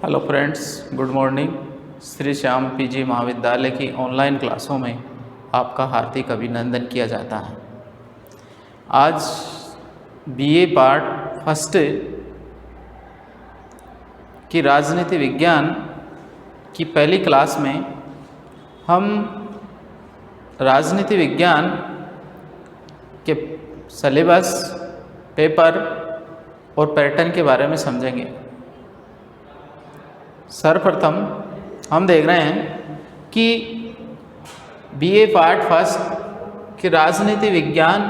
Hello friends, good morning. Shri Shyam PG महाविद्यालय की online क्लासों में आपका हार्दिक अभिनंदन किया जाता है। आज बीए पार्ट फर्स्ट की राजनीति विज्ञान की पहली क्लास में हम राजनीति विज्ञान के सिलेबस, पेपर और पैटर्न के बारे में समझेंगे। सर्वप्रथम हम देख रहे हैं कि बीए पार्ट फर्स्ट की राजनीति विज्ञान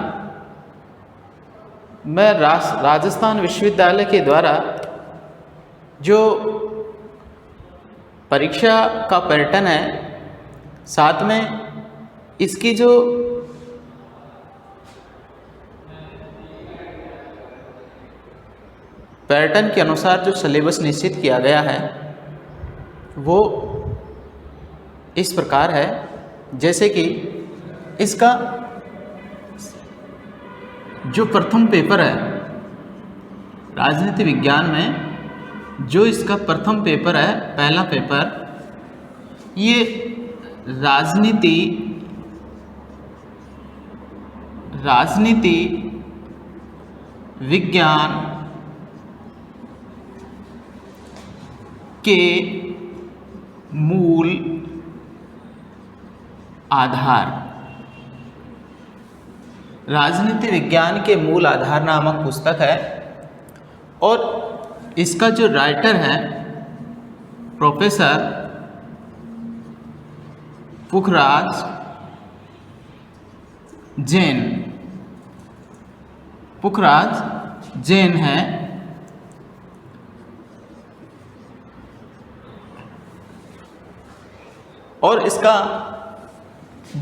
में राजस्थान विश्वविद्यालय के द्वारा जो परीक्षा का पैटर्न है, साथ में इसकी जो पैटर्न के अनुसार जो सिलेबस निश्चित किया गया है वो इस प्रकार है। जैसे कि इसका जो प्रथम पेपर है राजनीति विज्ञान में, जो इसका प्रथम पेपर है, पहला पेपर, ये राजनीति विज्ञान के मूल आधार, राजनीति विज्ञान के मूल आधार नामक पुस्तक है। और इसका जो राइटर है प्रोफेसर पुखराज जैन है। और इसका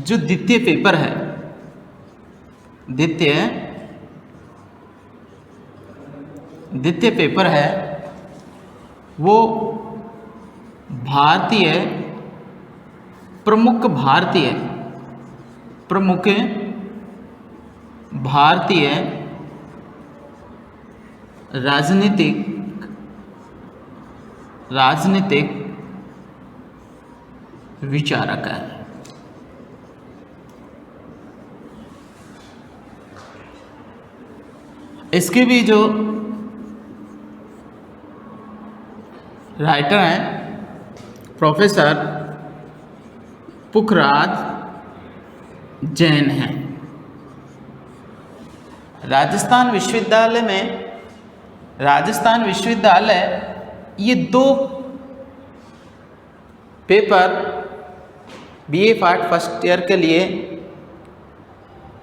जो द्वितीय पेपर है, द्वितीय पेपर है वो प्रमुख भारतीय राजनीतिक विचारक है। इसके भी जो राइटर हैं प्रोफेसर पुखराज जैन हैं। राजस्थान विश्वविद्यालय ये दो paper BA part first year के लिए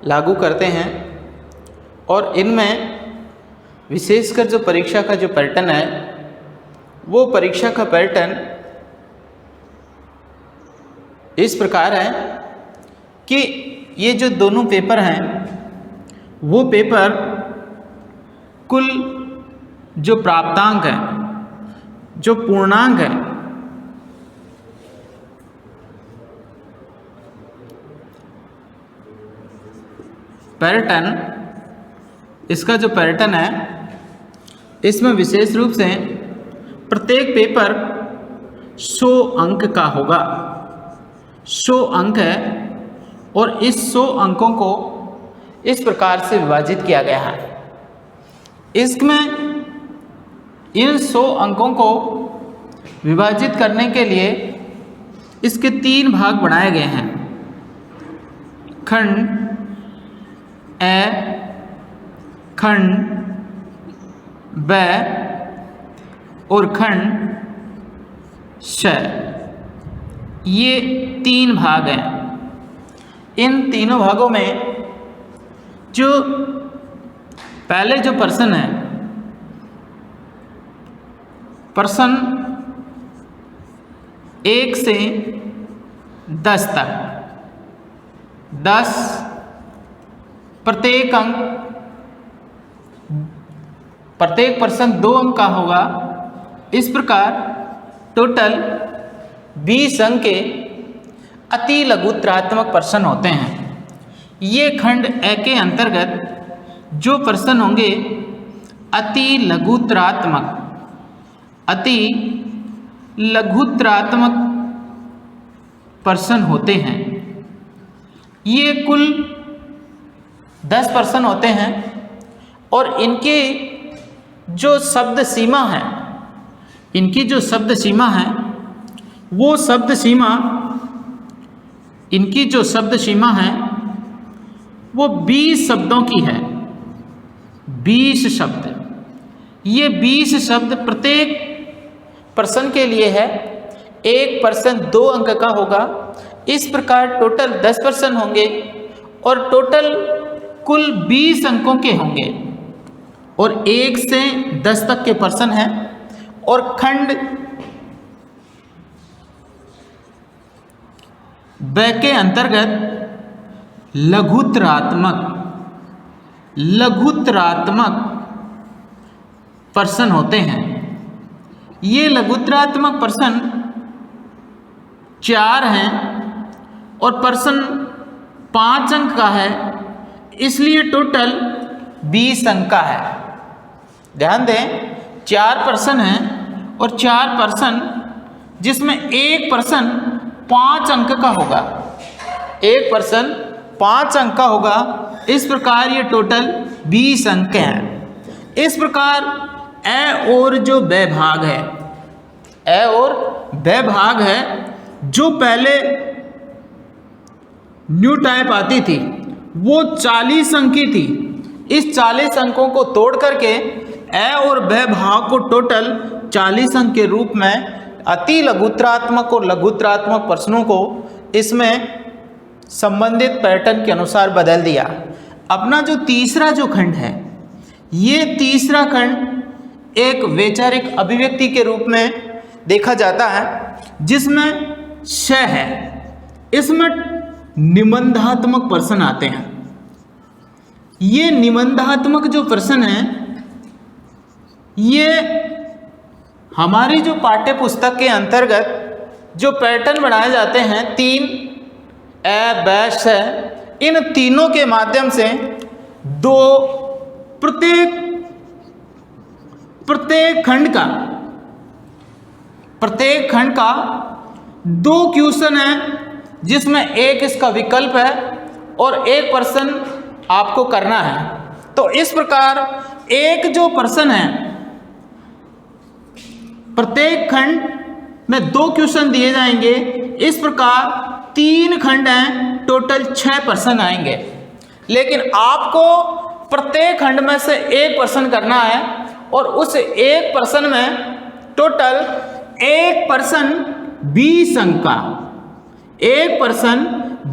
लागू करते हैं। और इनमें विशेषकर जो परीक्षा का जो पैटर्न है, वो परीक्षा का पैटर्न इस प्रकार है कि ये जो दोनों पेपर हैं वो पेपर कुल जो प्राप्तांक है, जो पूर्णांक है, पैटर्न, इसका जो पैटर्न है इसमें विशेष रूप से प्रत्येक पेपर 100 अंक का होगा। 100 अंक है और इस 100 अंकों को इस प्रकार से विभाजित किया गया है। इसमें इन 100 अंकों को विभाजित करने के लिए इसके 3 भाग बनाए गए हैं। खंड ए, खंड ब और खंड श, ये 3 भाग हैं। इन तीनों भागों में जो पहले जो प्रश्न है, प्रश्न 1 से 10 तक, 10 प्रत्येक प्रश्न 2 अंक का होगा। इस प्रकार टोटल 20 अंक के अति लघुत्तरात्मक प्रश्न होते हैं। ये खंड ए के अंतर्गत जो प्रश्न होंगे अति लघुत्तरात्मक, अति लघुत्रात्मक पर्सन होते हैं। ये कुल 10 पर्सन होते हैं और इनकी जो शब्द सीमा है, इनकी जो शब्द सीमा है वो शब्द सीमा, इनकी जो शब्द सीमा है वो 20 शब्दों की है। 20 शब्द, ये 20 शब्द प्रत्येक पर्सन के लिए है। एक पर्सन 2 अंक का होगा। इस प्रकार टोटल 10 पर्सन होंगे और टोटल कुल 20 अंकों के होंगे और 1 से 10 तक के पर्सन हैं। और खंड ब के अंतर्गत लघुत्रात्मक पर्सन होते हैं। ये लघुत्रात्मक पर्सन 4 हैं और पर्सन 5 अंक का है, इसलिए टोटल 20 अंक का है। ध्यान दें, 4 पर्सन हैं और 4 पर्सन जिसमें एक पर्सन 5 अंक का होगा, एक पर्सन 5 अंक का होगा। इस प्रकार ये टोटल 20 अंक हैं। इस प्रकार ए और जो ब भाग है, ए और ब भाग है, जो पहले न्यू टाइप आती थी वो 40 अंक की थी। इस 40 अंकों को तोड़ करके ए और ब भाग को टोटल 40 अंक के रूप में अति लघुत्रात्मक और लघुत्रात्मक प्रश्नों को इसमें संबंधित पैटर्न के अनुसार बदल दिया। अपना जो तीसरा जो खंड है, ये तीसरा खंड एक वैचारिक अभिव्यक्ति के रूप में देखा जाता है, जिसमें श है। इसमें निबंधात्मक प्रश्न आते हैं। ये निबंधात्मक जो प्रश्न है, ये हमारी जो पाठ्य पुस्तक के अंतर्गत जो पैटर्न बनाए जाते हैं, 3 ए ब श, इन तीनों के माध्यम से प्रत्येक खंड का 2 क्वेश्चन है, जिसमें एक इसका विकल्प है और एक प्रश्न आपको करना है। तो इस प्रकार एक जो प्रश्न है, प्रत्येक खंड में 2 क्वेश्चन दिए जाएंगे। इस प्रकार 3 खंड हैं, टोटल 6 प्रश्न आएंगे। लेकिन आपको प्रत्येक खंड में से एक प्रश्न करना है और उस एक प्रश्न में टोटल एक प्रश्न 20 अंक का, एक प्रश्न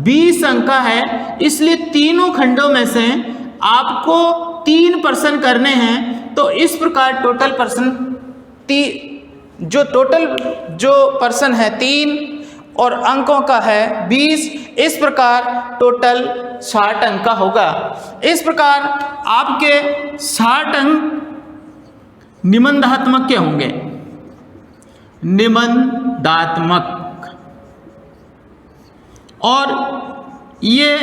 20 अंक का है। इसलिए तीनों खंडों में से आपको 3 प्रश्न करने हैं। तो इस प्रकार टोटल प्रश्न जो प्रश्न है 3 और अंकों का है 20। इस प्रकार टोटल 60 अंक का होगा। इस प्रकार आपके 60 अंक निबंधात्मक के होंगे, निबंधात्मक। और ये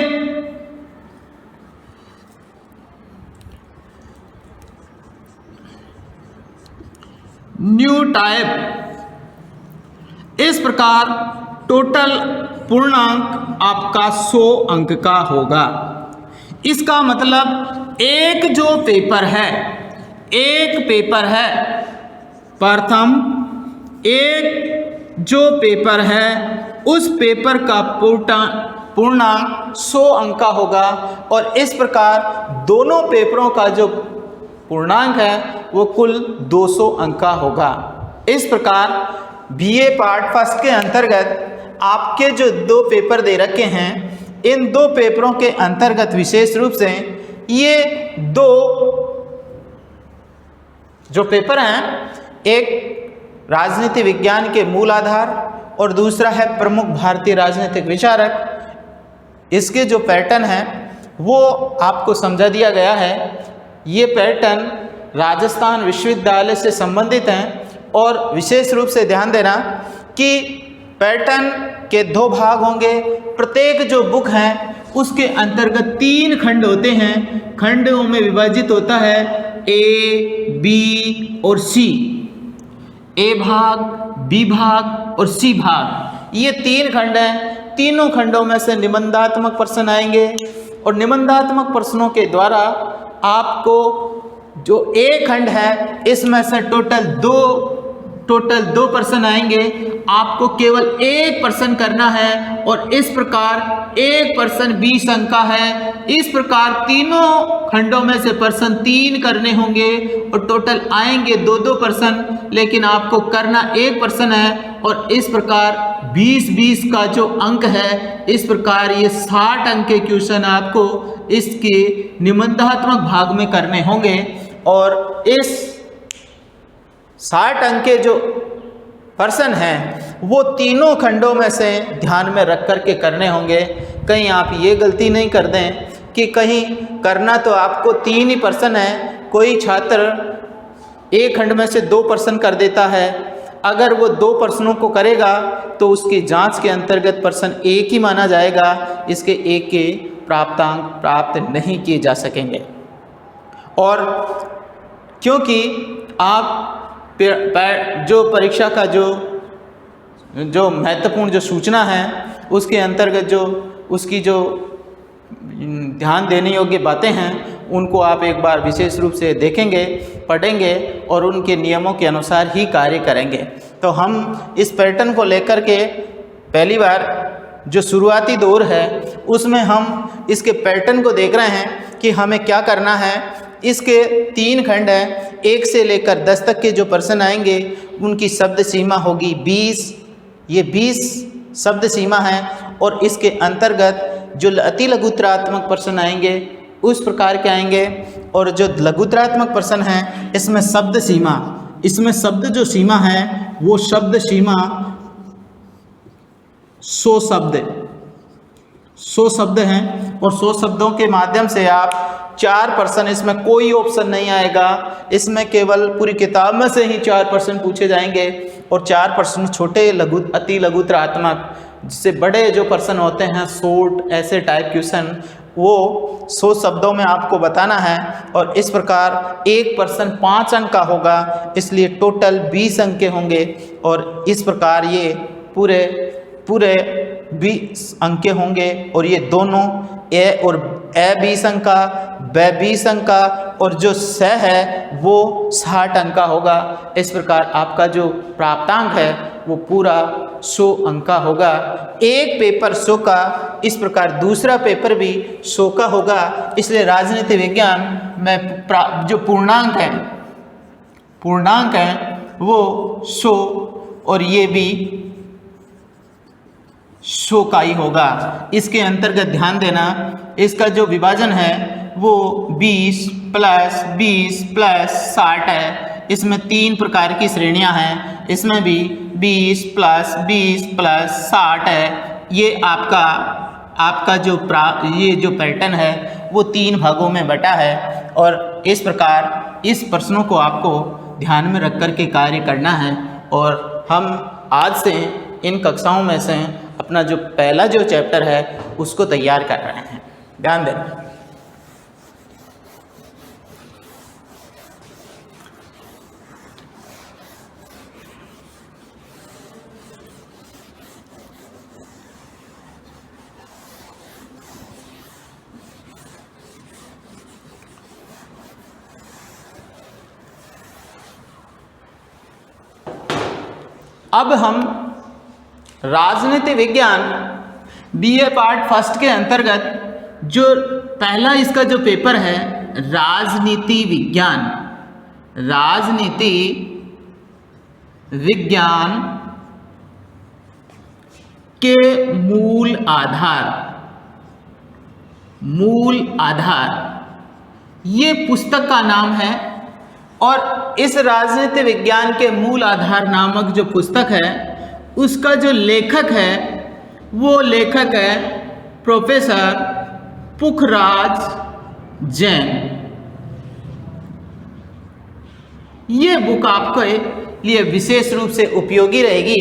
न्यू टाइप। इस प्रकार टोटल पूर्णांक आपका 100 अंक का होगा। इसका मतलब एक जो पेपर है, प्रथम एक जो पेपर है, उस पेपर का पूर्णांक 100 अंक का होगा। और इस प्रकार दोनों पेपरों का जो पूर्णांक है वो कुल 200 अंक का होगा। इस प्रकार बीए पार्ट फर्स्ट के अंतर्गत आपके जो 2 पेपर दे रखे हैं, इन 2 पेपरों के अंतर्गत विशेष रूप से ये 2 जो पेपर हैं, एक राजनीति विज्ञान के मूल आधार और दूसरा है प्रमुख भारतीय राजनीतिक विचारक। इसके जो पैटर्न है वो आपको समझा दिया गया है। ये पैटर्न राजस्थान विश्वविद्यालय से संबंधित हैं और विशेष रूप से ध्यान देना कि पैटर्न के 2 भाग होंगे। प्रत्येक जो बुक है उसके अंतर्गत 3 खंड होते हैं, खंडों में विभाजित होता है A, B और C। ए भाग, बी भाग और सी भाग, ये 3 खंड हैं। तीनों खंडों में से निबंधात्मक प्रश्न आएंगे और निबंधात्मक प्रश्नों के द्वारा आपको जो एक खंड है इसमें से टोटल दो प्रश्न आएंगे। आपको केवल एक प्रश्न करना है और इस प्रकार एक प्रश्न 20 अंक का है। इस प्रकार तीनों खंडों में से प्रश्न 3 करने होंगे और टोटल आएंगे 2 प्रश्न, लेकिन आपको करना एक प्रश्न है और इस प्रकार 20-20 का जो अंक है, इस प्रकार ये 60 अंक के क्वेश्चन आपको इसके निबंधात्मक भाग में करने होंगे। और इस 60 अंक के जो प्रश्न हैं वो तीनों खंडों में से ध्यान में रख कर के करने होंगे। कहीं आप ये गलती नहीं कर दें कि कहीं करना तो आपको 3 ही प्रश्न है, कोई छात्र एक खंड में से 2 प्रश्न कर देता है। अगर वो 2 प्रश्नों को करेगा तो उसकी जांच के अंतर्गत प्रश्न 1 ही माना जाएगा, इसके 1 के प्राप्तांक प्राप्त नहीं किए जा सकेंगे। और क्योंकि आप जो परीक्षा का जो महत्वपूर्ण जो सूचना है उसके अंतर्गत जो उसकी जो ध्यान देने योग्य बातें हैं उनको आप एक बार विशेष रूप से देखेंगे, पढ़ेंगे और उनके नियमों के अनुसार ही कार्य करेंगे। तो हम इस पैटर्न को लेकर के पहली बार जो शुरुआती दौर है उसमें हम इसके पैटर्न को देख रहे हैं कि हमें क्या करना है। इसके 3 खंड हैं, 1 से लेकर 10 तक के जो प्रश्न आएंगे उनकी शब्द सीमा होगी 20। ये 20 शब्द सीमा है और इसके अंतर्गत जो अति लघुतरात्मक प्रश्न आएंगे उस प्रकार के आएंगे। और जो लघुतरात्मक प्रश्न हैं इसमें शब्द सीमा, इसमें शब्द जो सीमा है वो शब्द सीमा 100 शब्द हैं और 100 शब्दों के माध्यम से आप 4 प्रश्न, इसमें कोई ऑप्शन नहीं आएगा, इसमें केवल पूरी किताब में से ही 4 प्रश्न पूछे जाएंगे और 4 प्रश्न छोटे अति लघुतरात्मक, जिससे बड़े जो प्रश्न होते हैं शॉर्ट ऐसे टाइप क्वेश्चन वो 100 शब्दों में आपको बताना है। और इस प्रकार एक प्रश्न 5 अंक का होगा, इसलिए टोटल 20 अंक के होंगे और इस प्रकार ये पूरे 20 अंक के होंगे। और ये दोनों ए और ए 20 अंक का, ब 20 अंक का और जो स है वो 60 अंक का होगा। इस प्रकार आपका जो प्राप्तांक है वो पूरा 100 अंक का होगा। एक पेपर 100 का, इस प्रकार दूसरा पेपर भी 100 का होगा। इसलिए राजनीति विज्ञान में जो पूर्णांक है वो 100 और ये भी 100 का ही होगा। इसके अंतर्गत ध्यान देना, इसका जो विभाजन है वो 20 प्लस 20 प्लस 60 है। इसमें 3 प्रकार की श्रेणियां हैं, इसमें भी 20 प्लस 20 प्लस 60 है। ये आपका जो ये जो पैटर्न है वो 3 भागों में बटा है और इस प्रकार इस प्रश्नों को आपको ध्यान में रख कर के कार्य करना है। और हम आज से इन कक्षाओं में से अपना जो पहला जो चैप्टर है उसको तैयार कर रहे हैं, ध्यान देना। अब हम राजनीति विज्ञान बीए पार्ट फर्स्ट के अंतर्गत जो पहला इसका जो पेपर है राजनीति विज्ञान के मूल आधार ये पुस्तक का नाम है। और इस राजनीति विज्ञान के मूल आधार नामक जो पुस्तक है उसका जो लेखक है वो लेखक है प्रोफेसर पुखराज जैन। ये बुक आपके लिए विशेष रूप से उपयोगी रहेगी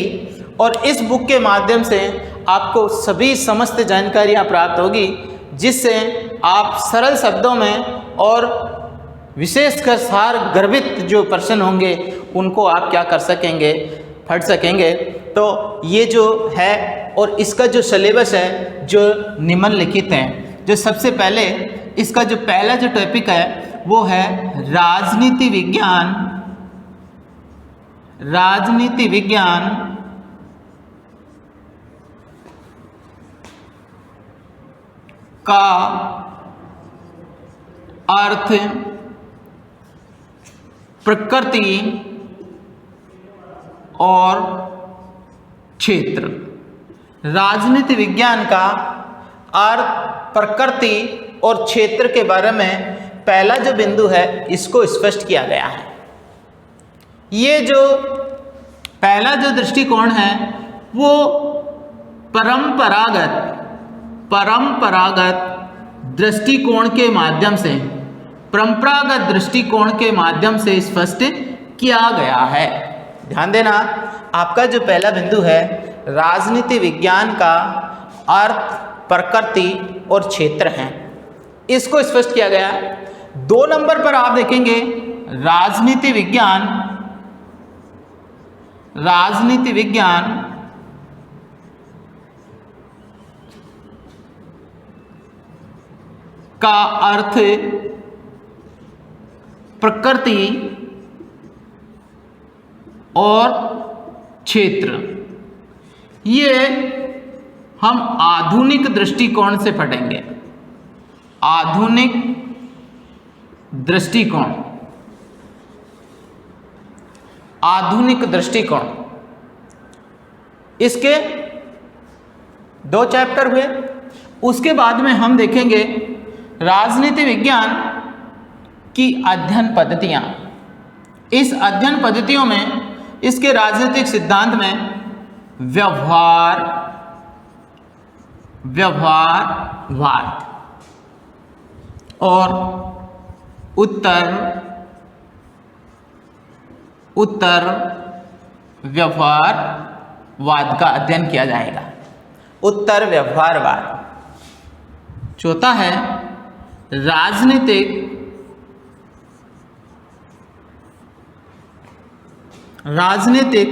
और इस बुक के माध्यम से आपको सभी समस्त जानकारियाँ प्राप्त होगी, जिससे आप सरल शब्दों में और विशेषकर सार गर्भित जो प्रश्न होंगे उनको आप क्या कर सकेंगे, पढ़ सकेंगे। तो ये जो है और इसका जो सिलेबस है जो निम्नलिखित है। जो सबसे पहले इसका जो पहला जो टॉपिक है वो है राजनीति विज्ञान। राजनीति विज्ञान का अर्थ, प्रकृति और क्षेत्र। राजनीति विज्ञान का अर्थ, प्रकृति और क्षेत्र के बारे में पहला जो बिंदु है इसको स्पष्ट किया गया है। ये जो पहला जो दृष्टिकोण है वो परंपरागत दृष्टिकोण के माध्यम से, परंपरागत दृष्टिकोण के माध्यम से स्पष्ट किया गया है। ध्यान देना, आपका जो पहला बिंदु है राजनीति विज्ञान का अर्थ, प्रकृति और क्षेत्र है, इसको स्पष्ट किया गया। 2 नंबर पर आप देखेंगे राजनीति विज्ञान का अर्थ, प्रकृति और क्षेत्र। ये हम आधुनिक दृष्टिकोण से पढ़ेंगे। आधुनिक दृष्टिकोण, आधुनिक दृष्टिकोण, इसके 2 चैप्टर हुए। उसके बाद में हम देखेंगे राजनीति विज्ञान की अध्ययन पद्धतियां। इस अध्ययन पद्धतियों में इसके राजनीतिक सिद्धांत में व्यवहारवाद और उत्तर व्यवहारवाद का अध्ययन किया जाएगा। उत्तर व्यवहारवाद। चौथा है राजनीतिक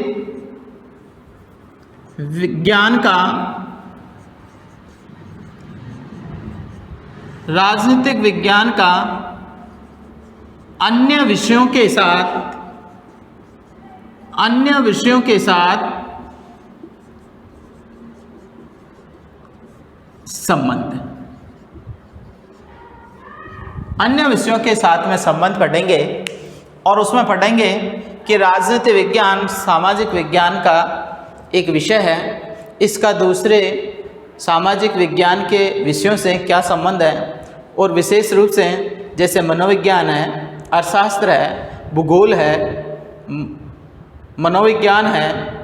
विज्ञान का, राजनीतिक विज्ञान का अन्य विषयों के साथ संबंध। अन्य विषयों के साथ में संबंध पढ़ेंगे और उसमें पढ़ेंगे कि राजनीति विज्ञान सामाजिक विज्ञान का एक विषय है, इसका दूसरे सामाजिक विज्ञान के विषयों से क्या संबंध है, और विशेष रूप से जैसे मनोविज्ञान है, अर्थशास्त्र है, भूगोल है, मनोविज्ञान है,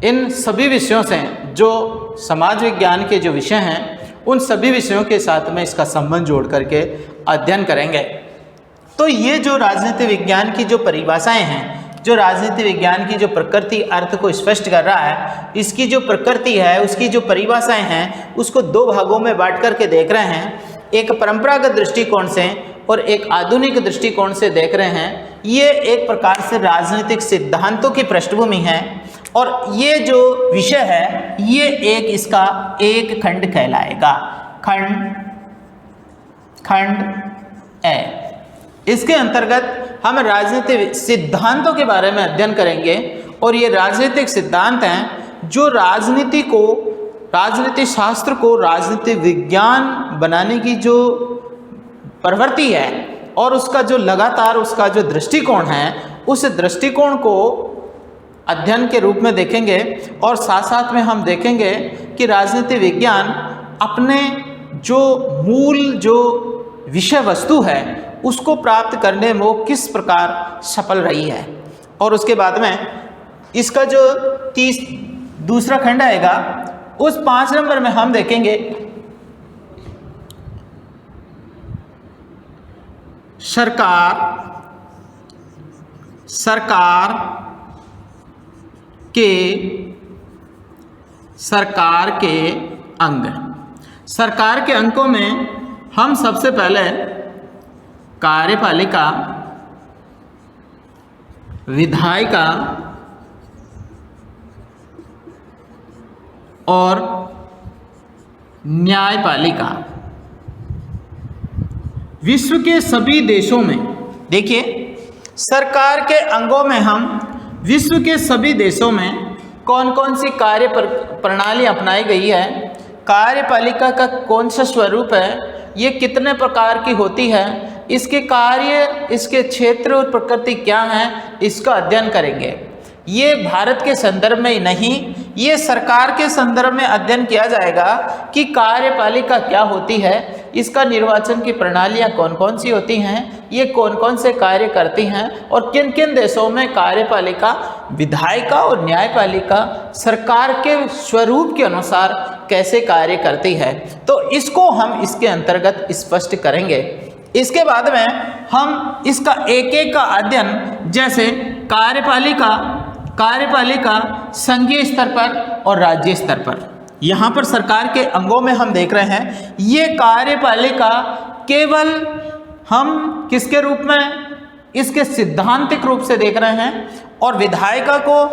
इन सभी विषयों से जो समाज विज्ञान के जो विषय हैं उन सभी विषयों के साथ में इसका संबंध जोड़ करके अध्ययन करेंगे। तो ये जो राजनीति विज्ञान की जो परिभाषाएं हैं, जो राजनीति विज्ञान की जो प्रकृति अर्थ को स्पष्ट कर रहा है, इसकी जो प्रकृति है उसकी जो परिभाषाएं हैं उसको 2 भागों में बांट करके देख रहे हैं। एक परंपरागत दृष्टिकोण से और एक आधुनिक दृष्टिकोण से देख रहे हैं। ये एक प्रकार से राजनीतिक सिद्धांतों की पृष्ठभूमि है और ये जो विषय है ये एक इसका एक खंड कहलाएगा, खंड ए। इसके अंतर्गत हम राजनीतिक सिद्धांतों के बारे में अध्ययन करेंगे और ये राजनीतिक सिद्धांत हैं जो राजनीति शास्त्र को राजनीति विज्ञान बनाने की जो प्रवृत्ति है और उसका जो लगातार उसका जो दृष्टिकोण है उस दृष्टिकोण को अध्ययन के रूप में देखेंगे। और साथ साथ में हम देखेंगे कि राजनीति विज्ञान अपने जो मूल जो विषय वस्तु है उसको प्राप्त करने में वो किस प्रकार सफल रही है। और उसके बाद में इसका जो दूसरा खंड आएगा उस 5 नंबर में हम देखेंगे सरकार के अंग। सरकार के अंगों में हम सबसे पहले कार्यपालिका, विधायिका और न्यायपालिका। विश्व के सभी देशों में, देखिए सरकार के अंगों में हम विश्व के सभी देशों में कौन कौन सी कार्य प्रणाली अपनाई गई है, कार्यपालिका का कौन सा स्वरूप है, ये कितने प्रकार की होती है, इसके कार्य, इसके क्षेत्र और प्रकृति क्या है, इसका अध्ययन करेंगे। ये भारत के संदर्भ में ही नहीं, ये सरकार के संदर्भ में अध्ययन किया जाएगा कि कार्यपालिका क्या होती है, इसका निर्वाचन की प्रणालियाँ कौन कौन सी होती हैं, ये कौन कौन से कार्य करती हैं और किन किन देशों में कार्यपालिका, विधायिका और न्यायपालिका सरकार के स्वरूप के अनुसार कैसे कार्य करती है। तो इसको हम इसके अंतर्गत स्पष्ट करेंगे। इसके बाद में हम इसका एक एक का अध्ययन, जैसे कार्यपालिका संघीय स्तर पर और राज्य स्तर पर, यहाँ पर सरकार के अंगों में हम देख रहे हैं, ये कार्यपालिका केवल हम किसके रूप में, इसके सिद्धांतिक रूप से देख रहे हैं, और विधायिका को,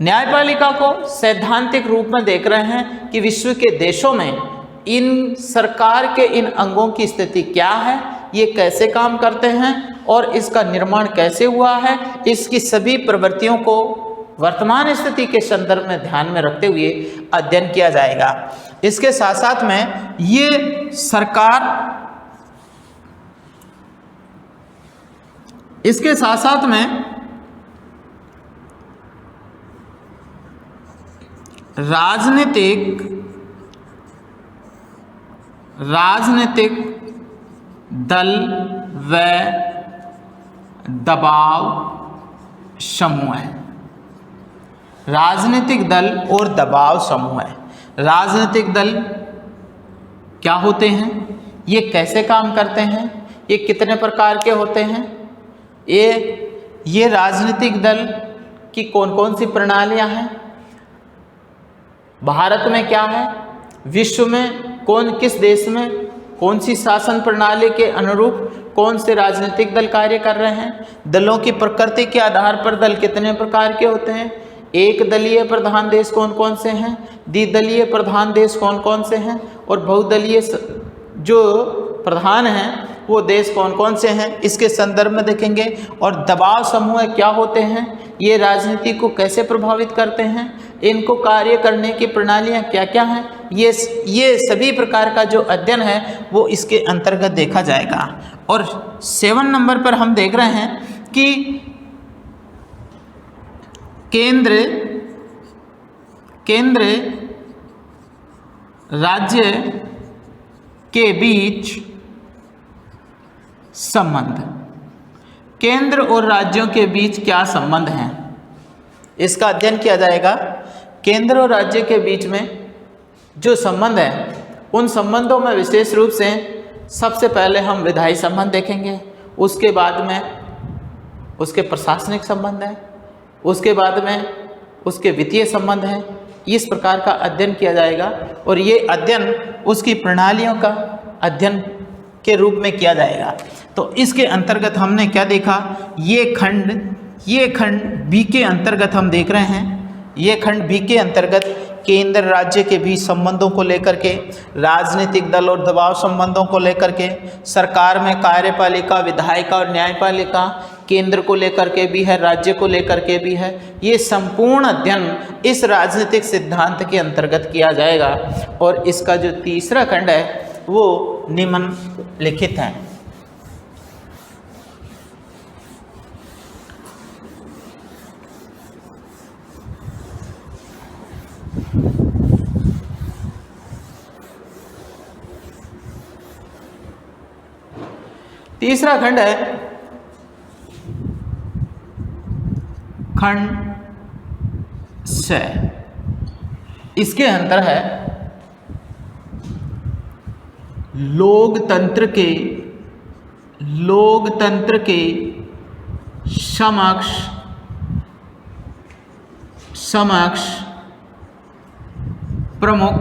न्यायपालिका को सैद्धांतिक रूप में देख रहे हैं कि विश्व के देशों में इन सरकार के इन अंगों की स्थिति क्या है, ये कैसे काम करते हैं और इसका निर्माण कैसे हुआ है, इसकी सभी प्रवृत्तियों को वर्तमान स्थिति के संदर्भ में ध्यान में रखते हुए अध्ययन किया जाएगा। इसके साथ साथ में ये सरकार, इसके साथ साथ में राजनीतिक दल व दबाव समूह है। राजनीतिक दल और दबाव समूह है। राजनीतिक दल क्या होते हैं, ये कैसे काम करते हैं, ये कितने प्रकार के होते हैं, ये राजनीतिक दल की कौन कौन सी प्रणालियां हैं, भारत में क्या है, विश्व में किस देश में कौन सी शासन प्रणाली के अनुरूप कौन से राजनीतिक दल कार्य कर रहे हैं, दलों की प्रकृति के आधार पर दल कितने प्रकार के होते हैं, एक दलीय प्रधान देश कौन कौन से हैं, द्विदलीय प्रधान देश कौन कौन से हैं, और बहुदलीय जो प्रधान हैं वो देश कौन कौन से हैं, इसके संदर्भ में देखेंगे। और दबाव समूह क्या होते हैं, ये राजनीति को कैसे प्रभावित करते हैं, इनको कार्य करने की प्रणालियाँ क्या क्या हैं, ये सभी प्रकार का जो अध्ययन है वो इसके अंतर्गत देखा जाएगा। और 7 नंबर पर हम देख रहे हैं कि केंद्र राज्य के बीच संबंध, केंद्र और राज्यों के बीच क्या संबंध हैं, इसका अध्ययन किया जाएगा। केंद्र और राज्य के बीच में जो संबंध है, उन संबंधों में विशेष रूप से सबसे पहले हम विधायी संबंध देखेंगे, उसके बाद में उसके प्रशासनिक संबंध है, उसके बाद में उसके वित्तीय संबंध हैं। इस प्रकार का अध्ययन किया जाएगा और ये अध्ययन उसकी प्रणालियों का अध्ययन के रूप में किया जाएगा। तो इसके अंतर्गत हमने क्या देखा, ये खंड बी के अंतर्गत हम देख रहे हैं, ये खंड बी के अंतर्गत केंद्र राज्य के बीच संबंधों को लेकर के, राजनीतिक दल और दबाव संबंधों को लेकर के, सरकार में कार्यपालिका, विधायिका और न्यायपालिका, केंद्र को लेकर के भी है, राज्य को लेकर के भी है, ये संपूर्ण अध्ययन इस राजनीतिक सिद्धांत के अंतर्गत किया जाएगा। और इसका जो तीसरा खंड है वो निम्नलिखित है। तीसरा खंड है खंड से, इसके अंदर है लोकतंत्र के समक्ष प्रमुख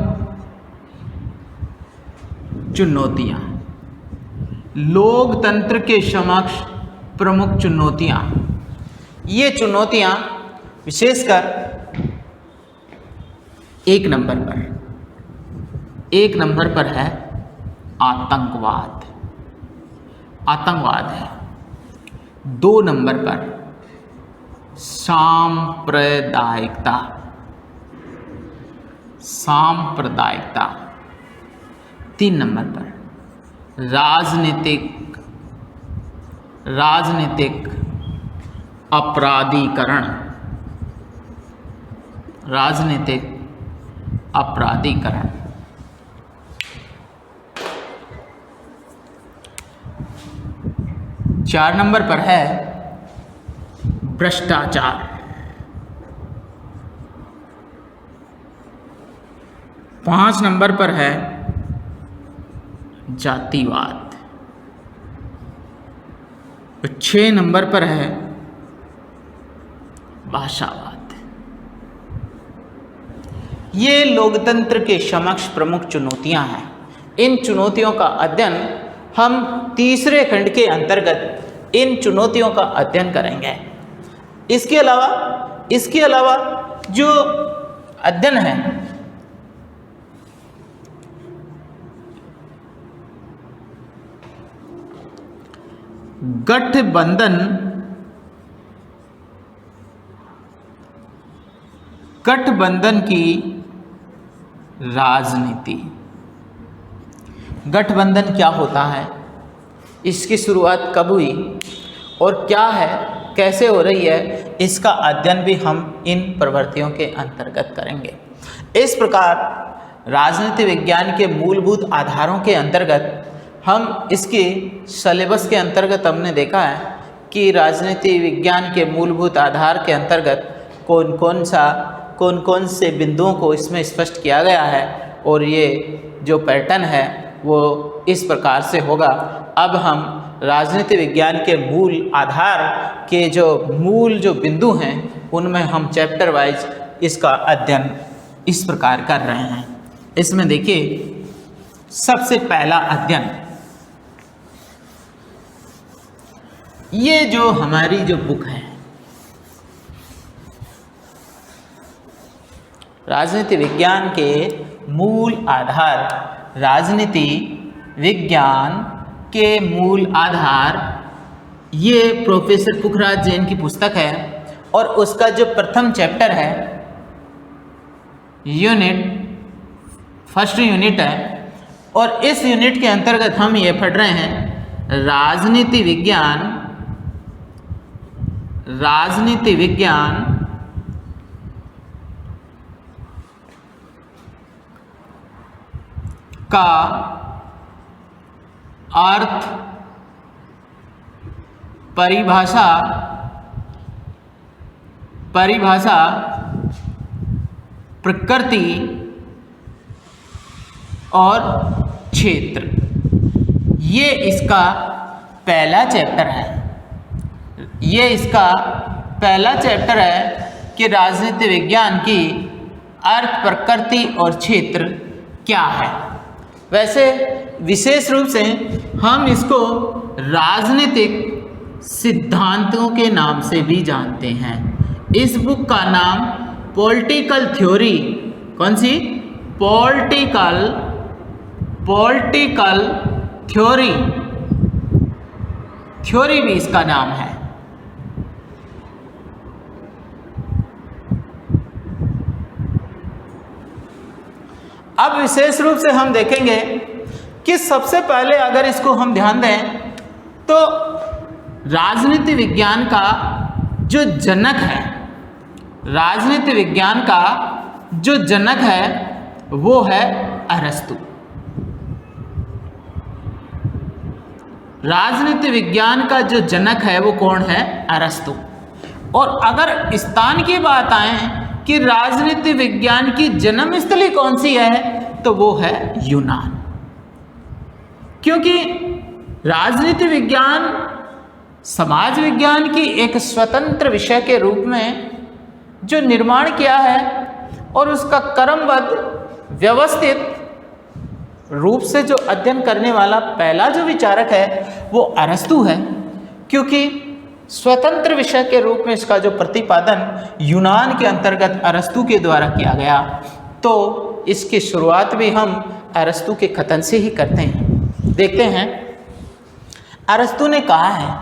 चुनौतियां, लोकतंत्र के समक्ष प्रमुख चुनौतियां। ये चुनौतियां विशेषकर एक नंबर पर है आतंकवाद, आतंकवाद है। 2 नंबर पर सांप्रदायिकता, सांप्रदायिकता। 3 नंबर पर राजनीतिक अपराधीकरण, राजनीतिक अपराधीकरण। 4 नंबर पर है भ्रष्टाचार। 5 नंबर पर है जातिवाद। 6 नंबर पर है भाषावाद। ये लोकतंत्र के समक्ष प्रमुख चुनौतियां हैं। इन चुनौतियों का अध्ययन हम तीसरे खंड के अंतर्गत इन चुनौतियों का अध्ययन करेंगे। इसके अलावा जो अध्ययन है गठबंधन की राजनीति। गठबंधन क्या होता है, इसकी शुरुआत कब हुई और क्या है, कैसे हो रही है, इसका अध्ययन भी हम इन प्रवृत्तियों के अंतर्गत करेंगे। इस प्रकार राजनीति विज्ञान के मूलभूत आधारों के अंतर्गत हम इसके सिलेबस के अंतर्गत हमने देखा है कि राजनीति विज्ञान के मूलभूत आधार के अंतर्गत कौन कौन से बिंदुओं को इसमें स्पष्ट किया गया है और ये जो पैटर्न है वो इस प्रकार से होगा। अब हम राजनीति विज्ञान के मूल आधार के जो बिंदु हैं उनमें हम चैप्टर वाइज इसका अध्ययन इस प्रकार कर रहे हैं। इसमें देखिए सबसे पहला अध्ययन, ये जो हमारी जो बुक है राजनीति विज्ञान के मूल आधार, राजनीति विज्ञान के मूल आधार, ये प्रोफेसर पुखराज जैन की पुस्तक है और उसका जो प्रथम चैप्टर है फर्स्ट यूनिट है और इस यूनिट के अंतर्गत हम ये पढ़ रहे हैं राजनीति विज्ञान का अर्थ, परिभाषा, प्रकृति और क्षेत्र। ये इसका पहला चैप्टर है। कि राजनीति विज्ञान की अर्थ, प्रकृति और क्षेत्र क्या है। वैसे विशेष रूप से हम इसको राजनीतिक सिद्धांतों के नाम से भी जानते हैं। इस बुक का नाम पॉलिटिकल थ्योरी, कौन सी? पॉलिटिकल थ्योरी भी इसका नाम है। अब विशेष रूप से हम देखेंगे कि सबसे पहले अगर इसको हम ध्यान दें तो राजनीति विज्ञान का जो जनक है, राजनीति विज्ञान का जो जनक है वो है अरस्तु। राजनीति विज्ञान का जो जनक है वो कौन है? अरस्तु। और अगर स्थान की बात आए कि राजनीति विज्ञान की जन्मस्थली कौन सी है तो वो है यूनान। क्योंकि राजनीति विज्ञान समाज विज्ञान की एक स्वतंत्र विषय के रूप में जो निर्माण किया है और उसका क्रमबद्ध व्यवस्थित रूप से जो अध्ययन करने वाला पहला जो विचारक है वो अरस्तु है। क्योंकि स्वतंत्र विषय के रूप में इसका जो प्रतिपादन यूनान के अंतर्गत अरस्तु के द्वारा किया गया, तो इसकी शुरुआत भी हम अरस्तु के कथन से ही करते हैं। देखते हैं, अरस्तु ने कहा है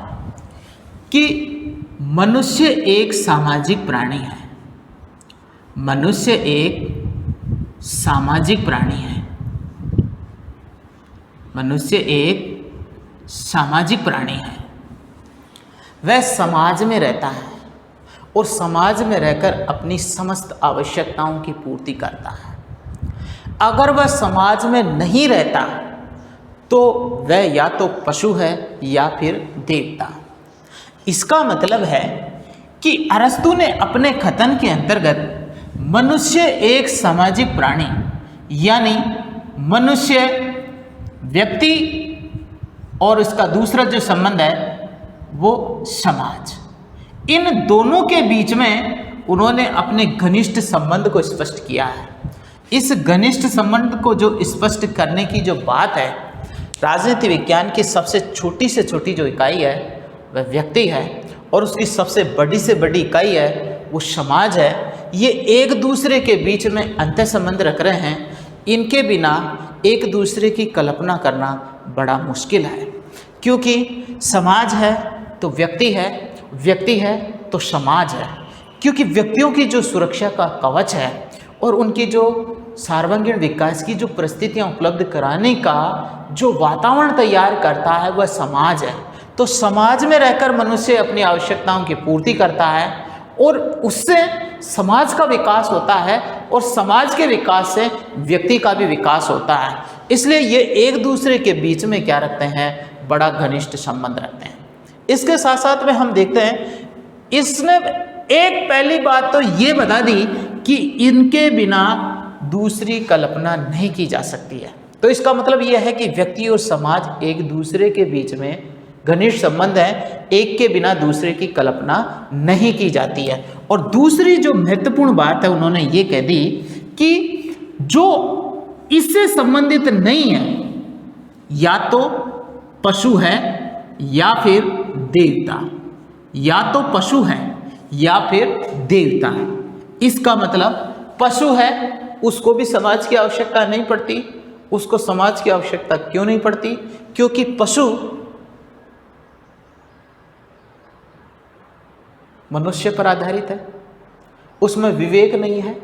कि मनुष्य एक सामाजिक प्राणी है। मनुष्य एक सामाजिक प्राणी है। मनुष्य एक सामाजिक प्राणी है। वह समाज में रहता है और समाज में रहकर अपनी समस्त आवश्यकताओं की पूर्ति करता है। अगर वह समाज में नहीं रहता तो वह या तो पशु है या फिर देवता। इसका मतलब है कि अरस्तु ने अपने कथन के अंतर्गत मनुष्य एक सामाजिक प्राणी यानी मनुष्य व्यक्ति और इसका दूसरा जो संबंध है वो समाज, इन दोनों के बीच में उन्होंने अपने घनिष्ठ संबंध को स्पष्ट किया है। इस घनिष्ठ संबंध को जो स्पष्ट करने की जो बात है, राजनीति विज्ञान की सबसे छोटी से छोटी जो इकाई है वह व्यक्ति है और उसकी सबसे बड़ी से बड़ी इकाई है वो समाज है। ये एक दूसरे के बीच में अंतर संबंध रख रहे हैं। इनके बिना एक दूसरे की कल्पना करना बड़ा मुश्किल है, क्योंकि समाज है तो व्यक्ति है, व्यक्ति है तो समाज है। क्योंकि व्यक्तियों की जो सुरक्षा का कवच है और उनकी जो सर्वांगीण विकास की जो परिस्थितियां उपलब्ध कराने का जो वातावरण तैयार करता है वह समाज है। तो समाज में रहकर मनुष्य अपनी आवश्यकताओं की पूर्ति करता है और उससे समाज का विकास होता है और समाज के विकास से व्यक्ति का भी विकास होता है। इसलिए ये एक दूसरे के बीच में क्या रखते हैं, बड़ा घनिष्ठ संबंध रखते हैं। इसके साथ साथ में हम देखते हैं, इसने एक पहली बात तो ये बता दी कि इनके बिना दूसरी कल्पना नहीं की जा सकती है। तो इसका मतलब यह है कि व्यक्ति और समाज एक दूसरे के बीच में घनिष्ठ संबंध है, एक के बिना दूसरे की कल्पना नहीं की जाती है। और दूसरी जो महत्वपूर्ण बात है उन्होंने ये कह दी कि जो इससे संबंधित नहीं है या तो पशु है या फिर देवता, या तो पशु है या फिर देवता। इसका मतलब पशु है उसको भी समाज की आवश्यकता नहीं पड़ती। उसको समाज की आवश्यकता क्यों नहीं पड़ती? क्योंकि पशु मनुष्य पर आधारित है, उसमें विवेक नहीं है,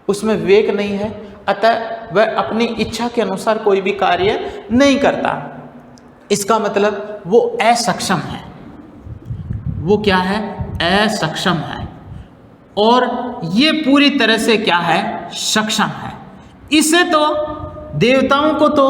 उसमें विवेक नहीं है, अतः वह अपनी इच्छा के अनुसार कोई भी कार्य नहीं करता। इसका मतलब वो असक्षम है। वो क्या है? असक्षम है। और ये पूरी तरह से क्या है? सक्षम है। इसे तो देवताओं को तो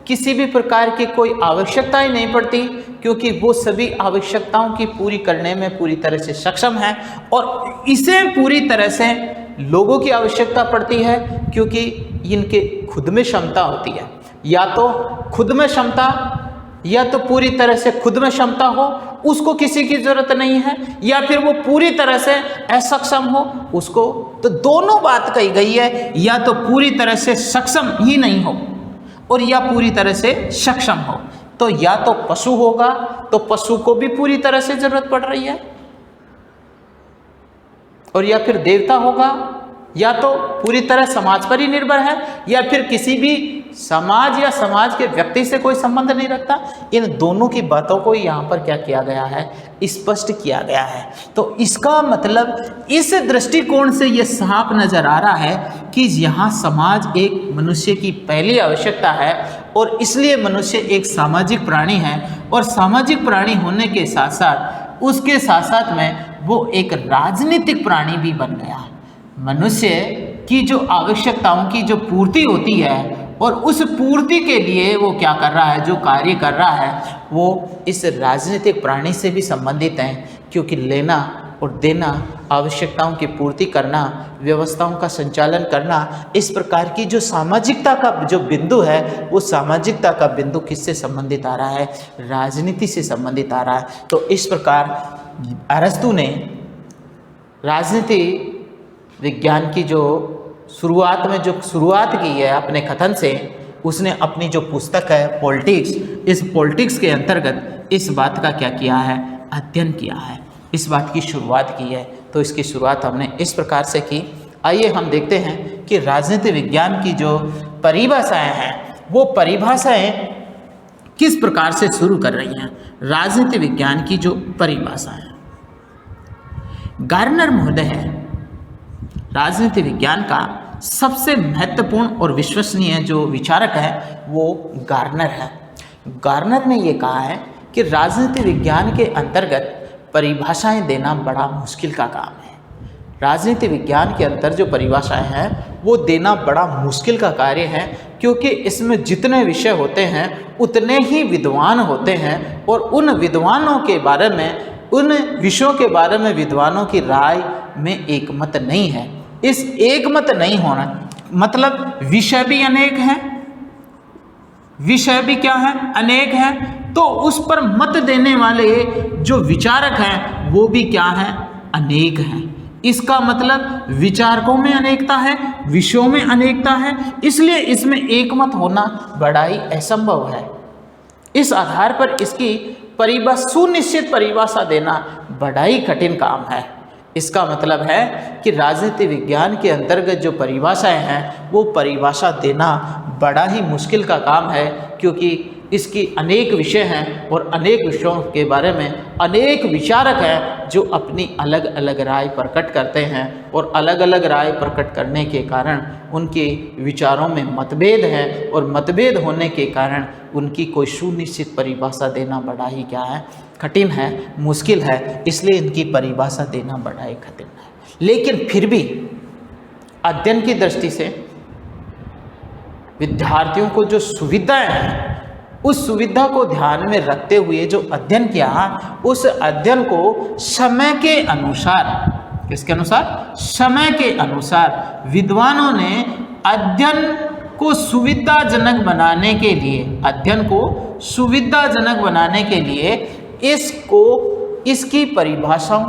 किसी भी प्रकार की कोई आवश्यकता ही नहीं पड़ती, क्योंकि वो सभी आवश्यकताओं की पूरी करने में पूरी तरह से सक्षम है। और इसे पूरी तरह से लोगों की आवश्यकता पड़ती है, क्योंकि इनके खुद में क्षमता होती है। या तो खुद में क्षमता, या तो पूरी तरह से खुद में क्षमता हो, उसको किसी की जरूरत नहीं है, या फिर वो पूरी तरह से असक्षम हो, उसको तो दोनों बात कही गई है। या तो पूरी तरह से सक्षम ही नहीं हो और या पूरी तरह से सक्षम हो। तो या तो पशु होगा तो पशु को भी पूरी तरह से जरूरत पड़ रही है, और या फिर देवता होगा या तो पूरी तरह समाज पर ही निर्भर है, या फिर किसी भी समाज या समाज के व्यक्ति से कोई संबंध नहीं रखता। इन दोनों की बातों को यहाँ पर क्या किया गया है? स्पष्ट किया गया है। तो इसका मतलब इस दृष्टिकोण से ये साफ नजर आ रहा है कि यहाँ समाज एक मनुष्य की पहली आवश्यकता है, और इसलिए मनुष्य एक सामाजिक प्राणी है। और सामाजिक प्राणी होने के साथ साथ उसके साथ साथ में वो एक राजनीतिक प्राणी भी बन गया। मनुष्य की जो आवश्यकताओं की जो पूर्ति होती है, और उस पूर्ति के लिए वो क्या कर रहा है, जो कार्य कर रहा है, वो इस राजनीतिक प्राणी से भी संबंधित हैं। क्योंकि लेना और देना, आवश्यकताओं की पूर्ति करना, व्यवस्थाओं का संचालन करना, इस प्रकार की जो सामाजिकता का जो बिंदु है, वो सामाजिकता का बिंदु किससे संबंधित आ रहा है? राजनीति से संबंधित आ रहा है। तो इस प्रकार अरस्तु ने राजनीति विज्ञान की जो शुरुआत में जो शुरुआत की है अपने कथन से, उसने अपनी जो पुस्तक है पॉलिटिक्स, इस पॉलिटिक्स के अंतर्गत इस बात का क्या किया है? अध्ययन किया है, इस बात की शुरुआत की है। तो इसकी शुरुआत हमने इस प्रकार से की। आइए हम देखते हैं कि राजनीति विज्ञान की जो परिभाषाएं हैं वो परिभाषाएं किस प्रकार से शुरू कर रही हैं। राजनीति विज्ञान की जो परिभाषाएं, गार्नर महोदय है राजनीति विज्ञान का सबसे महत्वपूर्ण और विश्वसनीय जो विचारक है वो गार्नर है। गार्नर ने ये कहा है कि राजनीति विज्ञान के अंतर्गत परिभाषाएं देना बड़ा मुश्किल का काम है। राजनीति विज्ञान के अंतर जो परिभाषाएं हैं वो देना बड़ा मुश्किल का कार्य है, क्योंकि इसमें जितने विषय होते हैं उतने ही विद्वान होते हैं और उन विद्वानों के बारे में, उन विषयों के बारे में विद्वानों की राय में एक मत नहीं है। इस एक मत नहीं होना मतलब विषय भी अनेक हैं, विषय भी क्या है, अनेक हैं, तो उस पर मत देने वाले जो विचारक हैं वो भी क्या है, अनेक हैं। इसका मतलब विचारकों में अनेकता है, विषयों में अनेकता है, इसलिए इसमें एक मत होना बड़ा ही असंभव है। इस आधार पर इसकी सुनिश्चित परिभाषा देना बड़ा ही कठिन काम है। इसका मतलब है कि राजनीति विज्ञान के अंतर्गत जो परिभाषाएं हैं वो परिभाषा देना बड़ा ही मुश्किल का काम है, क्योंकि इसकी अनेक विषय हैं और अनेक विषयों के बारे में अनेक विचारक हैं जो अपनी अलग अलग राय प्रकट करते हैं और अलग अलग राय प्रकट करने के कारण उनके विचारों में मतभेद है और मतभेद होने के कारण उनकी कोई सुनिश्चित परिभाषा देना बड़ा ही क्या है, कठिन है, मुश्किल है। इसलिए इनकी परिभाषा देना बड़ा ही कठिन है। लेकिन फिर भी अध्ययन की दृष्टि से विद्यार्थियों को जो सुविधाएं हैं उस सुविधा को ध्यान में रखते हुए जो अध्ययन किया उस अध्ययन को समय के अनुसार, किसके अनुसार, समय के अनुसार विद्वानों ने अध्ययन को सुविधाजनक बनाने के लिए, अध्ययन को सुविधाजनक बनाने के लिए इसकी परिभाषाओं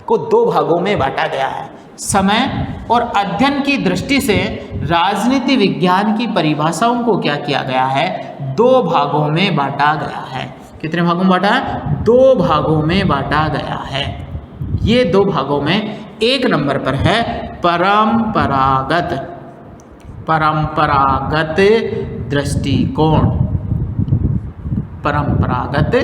को दो भागों में बांटा गया है। समय और अध्ययन की दृष्टि से राजनीति विज्ञान की परिभाषाओं को क्या किया गया है, दो भागों में बांटा गया है। कितने भागों में बांटा है, दो भागों में बांटा गया है। ये दो भागों में एक नंबर पर है परंपरागत दृष्टिकोण। परंपरागत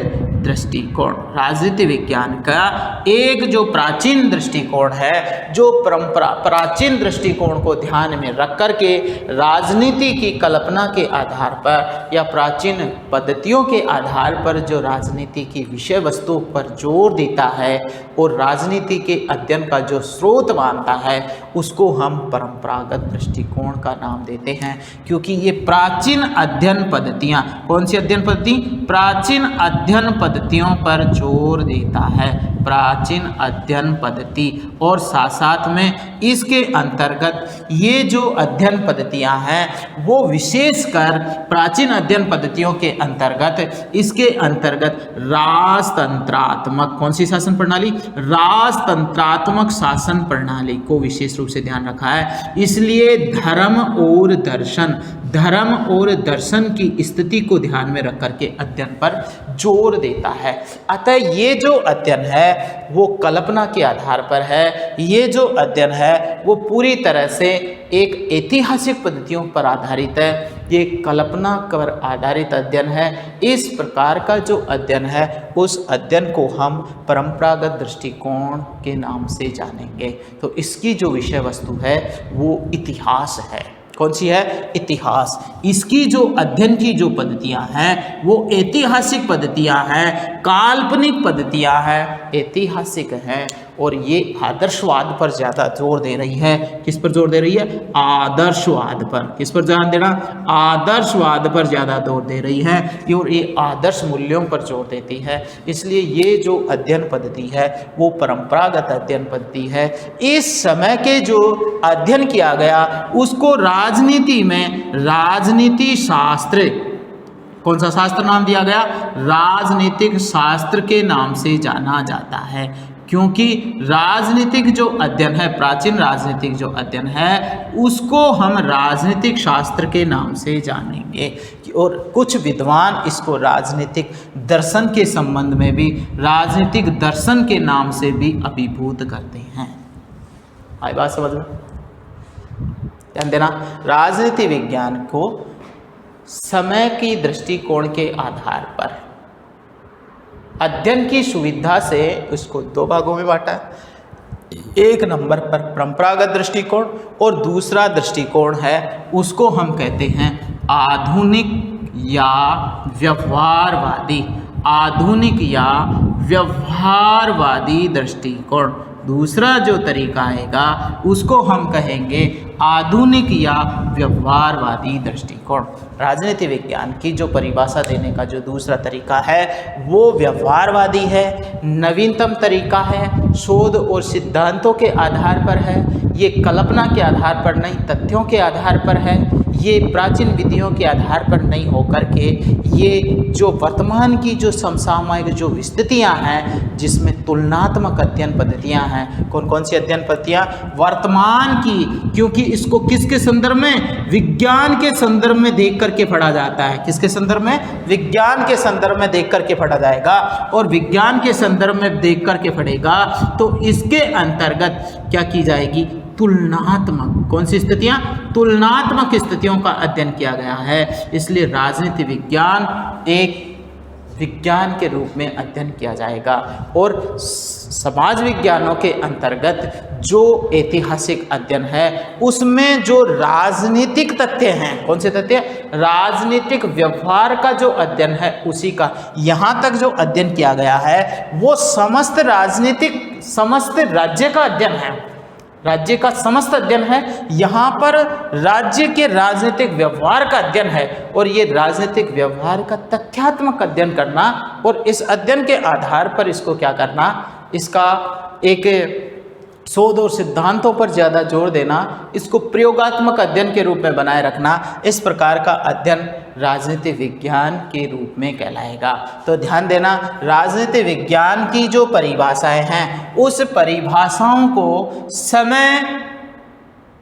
दृष्टिकोण राजनीति विज्ञान का एक जो प्राचीन दृष्टिकोण है, जो प्राचीन दृष्टिकोण को ध्यान में रख कर के राजनीति की कल्पना के आधार पर या प्राचीन पद्धतियों के आधार पर जो राजनीति की विषय वस्तु पर जोर देता है और राजनीति के अध्ययन का जो स्रोत मानता है उसको हम परंपरागत दृष्टिकोण का नाम देते हैं। क्योंकि ये प्राचीन अध्ययन पद्धतियाँ, कौन सी अध्ययन पद्धति, प्राचीन अध्ययन पद्धतियों पर जोर देता है, प्राचीन अध्ययन पद्धति। और साथ साथ में इसके अंतर्गत ये जो अध्ययन पद्धतियां हैं वो विशेषकर प्राचीन अध्ययन पद्धतियों के अंतर्गत, इसके अंतर्गत राजतंत्रात्मक, कौन सी शासन प्रणाली, राजतंत्रात्मक शासन प्रणाली को विशेष रूप से ध्यान रखा है। इसलिए धर्म और दर्शन की स्थिति को ध्यान में रख करके अध्ययन पर जोर देता है। अतः ये जो अध्ययन है वो कल्पना के आधार पर है, ये जो अध्ययन है वो पूरी तरह से एक ऐतिहासिक पद्धतियों पर आधारित है, ये कल्पना पर आधारित अध्ययन है। इस प्रकार का जो अध्ययन है उस अध्ययन को हम परंपरागत दृष्टिकोण के नाम से जानेंगे। तो इसकी जो विषय वस्तु है वो इतिहास है। कौन सी है, इतिहास। इसकी जो अध्ययन की जो पद्धतियां हैं वो ऐतिहासिक पद्धतियां हैं, काल्पनिक पद्धतियां हैं, ऐतिहासिक हैं और ये आदर्शवाद पर ज़्यादा जोर दे रही है। किस पर जोर दे रही है, आदर्शवाद पर। किस पर ध्यान देना, आदर्शवाद पर ज़्यादा जोर दे रही है और ये आदर्श मूल्यों पर जोर देती है। इसलिए ये जो अध्ययन पद्धति है वो परंपरागत अध्ययन पद्धति है। इस समय के जो अध्ययन किया गया उसको राजनीति में राजनीति शास्त्र, कौन सा शास्त्र नाम दिया गया, राजनीतिक शास्त्र के नाम से जाना जाता है। क्योंकि राजनीतिक जो अध्ययन है, प्राचीन राजनीतिक जो अध्ययन है उसको हम राजनीतिक शास्त्र के नाम से जानेंगे। और कुछ विद्वान इसको राजनीतिक दर्शन के संबंध में भी राजनीतिक दर्शन के नाम से भी अभिभूत करते हैं। आई बात समझ में। ध्यान देना, राजनीति विज्ञान को समय की दृष्टिकोण के आधार पर अध्ययन की सुविधा से उसको दो भागों में बांटा है। एक नंबर पर परंपरागत दृष्टिकोण और दूसरा दृष्टिकोण है उसको हम कहते हैं आधुनिक या व्यवहारवादी, आधुनिक या व्यवहारवादी दृष्टिकोण। दूसरा जो तरीका आएगा उसको हम कहेंगे आधुनिक या व्यवहारवादी दृष्टिकोण। राजनीति विज्ञान की जो परिभाषा देने का जो दूसरा तरीका है वो व्यवहारवादी है, नवीनतम तरीका है, शोध और सिद्धांतों के आधार पर है, ये कल्पना के आधार पर नहीं, तथ्यों के आधार पर है, ये प्राचीन विधियों के आधार पर नहीं होकर के ये जो वर्तमान की जो समसामयिक जो स्थितियां हैं जिसमें तुलनात्मक अध्ययन पद्धतियां हैं। कौन कौन सी अध्ययन पद्धतियां? वर्तमान की, क्योंकि इसको किसके संदर्भ में? विज्ञान के संदर्भ में देख करके पढ़ा जाता है। किसके संदर्भ में? विज्ञान के संदर्भ में देख करके पढ़ा जाएगा। और विज्ञान के संदर्भ में देख करके पढ़ेगा तो इसके अंतर्गत क्या की जाएगी? तुलनात्मक। कौन सी स्थितियां? तुलनात्मक स्थितियों का अध्ययन किया गया है। इसलिए राजनीति विज्ञान एक विज्ञान के रूप में अध्ययन किया जाएगा। और समाज विज्ञानों के अंतर्गत जो ऐतिहासिक अध्ययन है उसमें जो राजनीतिक तथ्य हैं, कौन से तथ्य? राजनीतिक व्यवहार का जो अध्ययन है उसी का यहाँ तक जो अध्ययन किया गया है वो समस्त राज्य का अध्ययन है, राज्य का समस्त अध्ययन है। यहाँ पर राज्य के राजनीतिक व्यवहार का अध्ययन है और ये राजनीतिक व्यवहार का तथ्यात्मक अध्ययन करना और इस अध्ययन के आधार पर इसको क्या करना, इसका एक शोध और सिद्धांतों पर ज़्यादा जोर देना, इसको प्रयोगात्मक अध्ययन के रूप में बनाए रखना, इस प्रकार का अध्ययन राजनीति विज्ञान के रूप में कहलाएगा। तो ध्यान देना, राजनीति विज्ञान की जो परिभाषाएं हैं उस परिभाषाओं को समय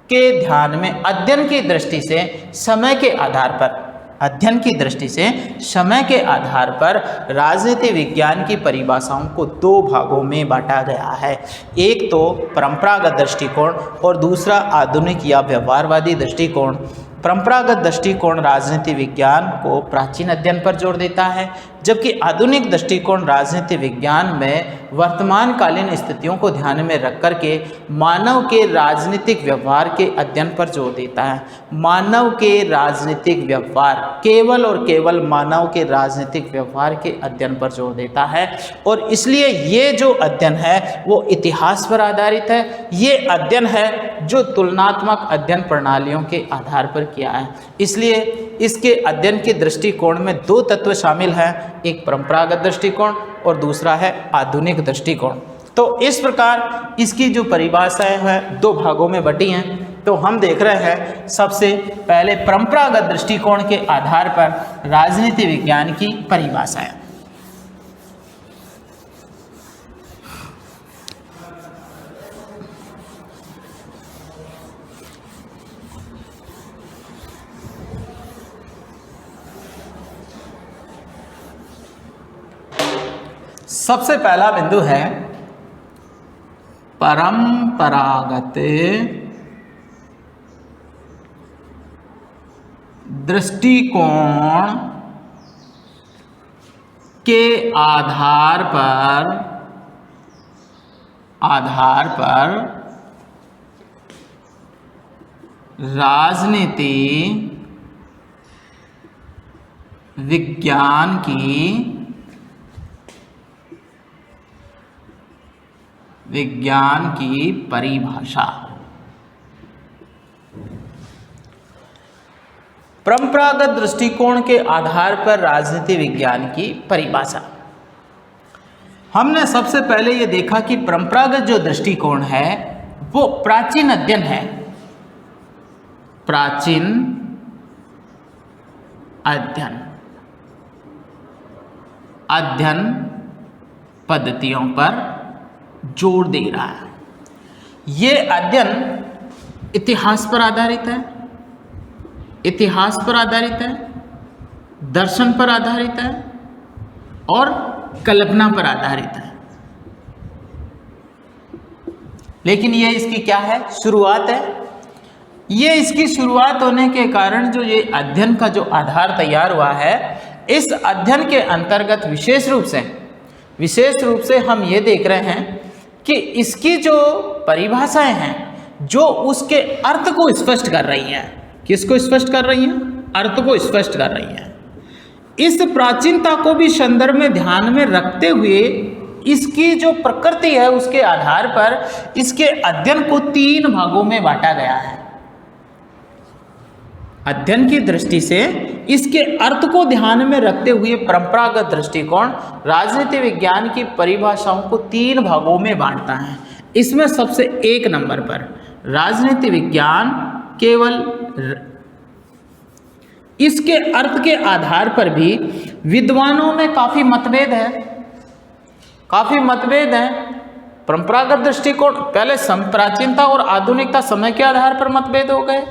के ध्यान में अध्ययन की दृष्टि से समय के आधार पर, अध्ययन की दृष्टि से समय के आधार पर राजनीति विज्ञान की परिभाषाओं को दो भागों में बांटा गया है। एक तो परंपरागत दृष्टिकोण और दूसरा आधुनिक या व्यवहारवादी दृष्टिकोण। परंपरागत दृष्टिकोण राजनीति विज्ञान को प्राचीन अध्ययन पर जोर देता है, जबकि आधुनिक दृष्टिकोण राजनीति विज्ञान में वर्तमान कालीन स्थितियों को ध्यान में रख कर के मानव के राजनीतिक व्यवहार के अध्ययन पर जोर देता है। मानव के राजनीतिक व्यवहार, केवल और केवल मानव के राजनीतिक व्यवहार के अध्ययन पर जोर देता है। और इसलिए ये जो अध्ययन है वो इतिहास पर आधारित है। ये अध्ययन है जो तुलनात्मक अध्ययन प्रणालियों के आधार पर किया है। इसलिए इसके अध्ययन के दृष्टिकोण में दो तत्व शामिल हैं, एक परंपरागत दृष्टिकोण और दूसरा है आधुनिक दृष्टिकोण। तो इस प्रकार इसकी जो परिभाषाएं हैं दो भागों में बटी हैं। तो हम देख रहे हैं सबसे पहले परंपरागत दृष्टिकोण के आधार पर राजनीति विज्ञान की परिभाषाएं। सबसे पहला बिंदु है परंपरागत दृष्टिकोण के आधार पर राजनीति विज्ञान की परिभाषा। परंपरागत दृष्टिकोण के आधार पर राजनीति विज्ञान की परिभाषा। हमने सबसे पहले ये देखा कि परंपरागत जो दृष्टिकोण है वो प्राचीन अध्ययन है, प्राचीन अध्ययन पद्धतियों पर जोर दे रहा है। ये अध्ययन इतिहास पर आधारित है, दर्शन पर आधारित है और कल्पना पर आधारित है। लेकिन ये इसकी क्या है? शुरुआत है। ये इसकी शुरुआत होने के कारण जो ये अध्ययन का जो आधार तैयार हुआ है, इस अध्ययन के अंतर्गत विशेष रूप से हम ये देख रहे हैं कि इसकी जो परिभाषाएं हैं जो उसके अर्थ को स्पष्ट कर रही हैं। किसको स्पष्ट कर रही हैं? अर्थ को स्पष्ट कर रही हैं। इस प्राचीनता को भी संदर्भ में ध्यान में रखते हुए इसकी जो प्रकृति है उसके आधार पर इसके अध्ययन को 3 भागों में बांटा गया है। अध्ययन की दृष्टि से इसके अर्थ को ध्यान में रखते हुए परंपरागत दृष्टिकोण राजनीति विज्ञान की परिभाषाओं को 3 भागों में बांटता है। इसमें सबसे 1 नंबर पर राजनीति विज्ञान केवल इसके अर्थ के आधार पर भी विद्वानों में काफी मतभेद है। परंपरागत दृष्टिकोण पहले प्राचीनता और आधुनिकता समय के आधार पर मतभेद हो गए,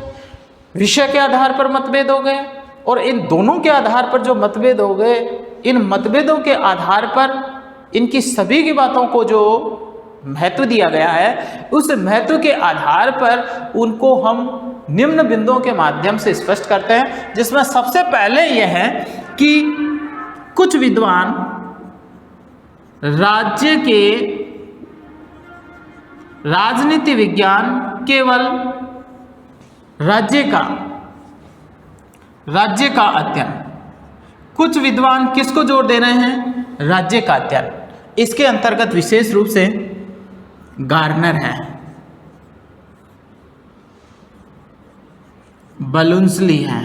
विषय के आधार पर मतभेद हो गए, और इन दोनों के आधार पर जो मतभेद हो गए, इन मतभेदों के आधार पर इनकी सभी की बातों को जो महत्व दिया गया है, उस महत्व के आधार पर उनको हम निम्न बिंदुओं के माध्यम से स्पष्ट करते हैं। जिसमें सबसे पहले यह है कि कुछ विद्वान राज्य के राजनीति विज्ञान केवल राज्य का अध्ययन, कुछ विद्वान किसको जोर दे रहे हैं? राज्य का अध्ययन। इसके अंतर्गत विशेष रूप से गार्नर है, बलुंसली है,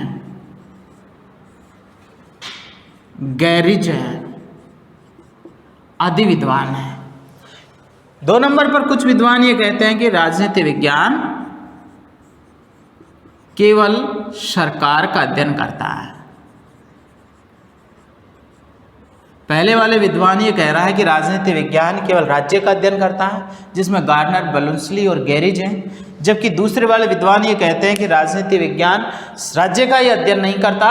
गैरिज है आदि विद्वान हैं। 2 नंबर पर कुछ विद्वान ये कहते हैं कि राजनीति विज्ञान केवल सरकार का अध्ययन करता है। पहले वाले विद्वान ये कह रहा है कि राजनीति विज्ञान केवल राज्य का अध्ययन करता है, जिसमें गार्नर, बलुंसली और गैरिज हैं। जबकि दूसरे वाले विद्वान ये कहते हैं कि राजनीति विज्ञान राज्य का ही अध्ययन नहीं करता,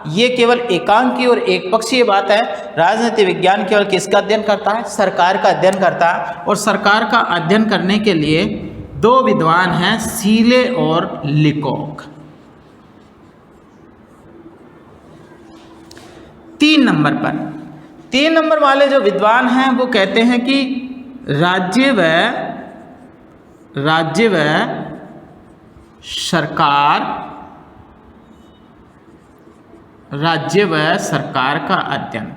ये केवल एकांकी और एक पक्षीय बात है। राजनीति विज्ञान केवल किसका अध्ययन करता है? सरकार का अध्ययन करता है। और सरकार का अध्ययन करने के लिए 2 विद्वान हैं, सीले और लिकॉक। 3 नंबर वाले जो विद्वान हैं वो कहते हैं कि राज्य व सरकार का अध्ययन।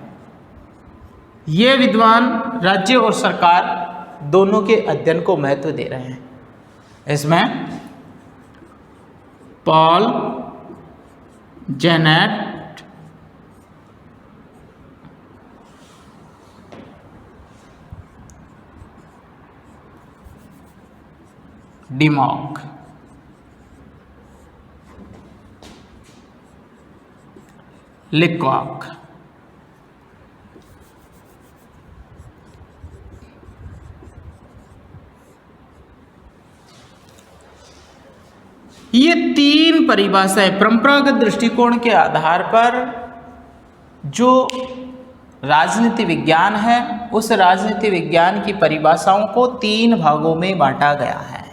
ये विद्वान राज्य और सरकार दोनों के अध्ययन को महत्व दे रहे हैं। इसमें पॉल जेनेट, डिमॉक, लिकॉक, ये 3 परिभाषाएं परंपरागत दृष्टिकोण के आधार पर जो राजनीति विज्ञान है, उस राजनीति विज्ञान की परिभाषाओं को 3 भागों में बांटा गया है।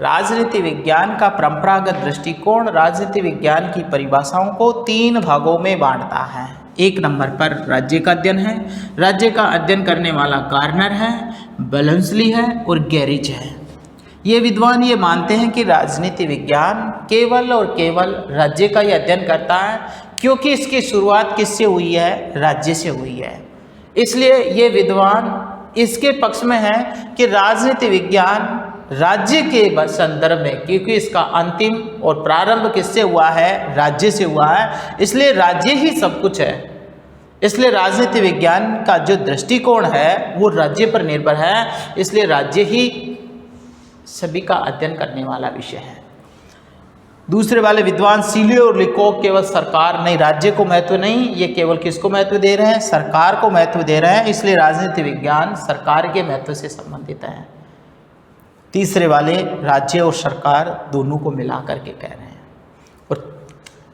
राजनीति विज्ञान का परंपरागत दृष्टिकोण राजनीति विज्ञान की परिभाषाओं को 3 भागों में बांटता है। 1 नंबर पर राज्य का अध्ययन है। राज्य का अध्ययन करने वाला गार्नर है, बलुंसली है और गैरिज है। ये विद्वान ये मानते हैं कि राजनीति विज्ञान केवल और केवल राज्य का ही अध्ययन करता है, क्योंकि इसकी शुरुआत किससे हुई है? राज्य से हुई है। इसलिए ये विद्वान इसके पक्ष में है कि राजनीति विज्ञान राज्य के संदर्भ में, क्योंकि इसका अंतिम और प्रारंभ किससे हुआ है? राज्य से हुआ है, इसलिए राज्य ही सब कुछ है। इसलिए राजनीति विज्ञान का जो दृष्टिकोण है वो राज्य पर निर्भर है, इसलिए राज्य ही सभी का अध्ययन करने वाला विषय है। दूसरे वाले विद्वान सीले और लिकॉक केवल सरकार नहीं, राज्य को महत्व नहीं, ये केवल किसको महत्व दे रहे हैं? सरकार को महत्व दे रहे हैं। इसलिए राजनीति विज्ञान सरकार के महत्व से संबंधित है। तीसरे वाले राज्य और सरकार दोनों को मिला करके कह रहे हैं। और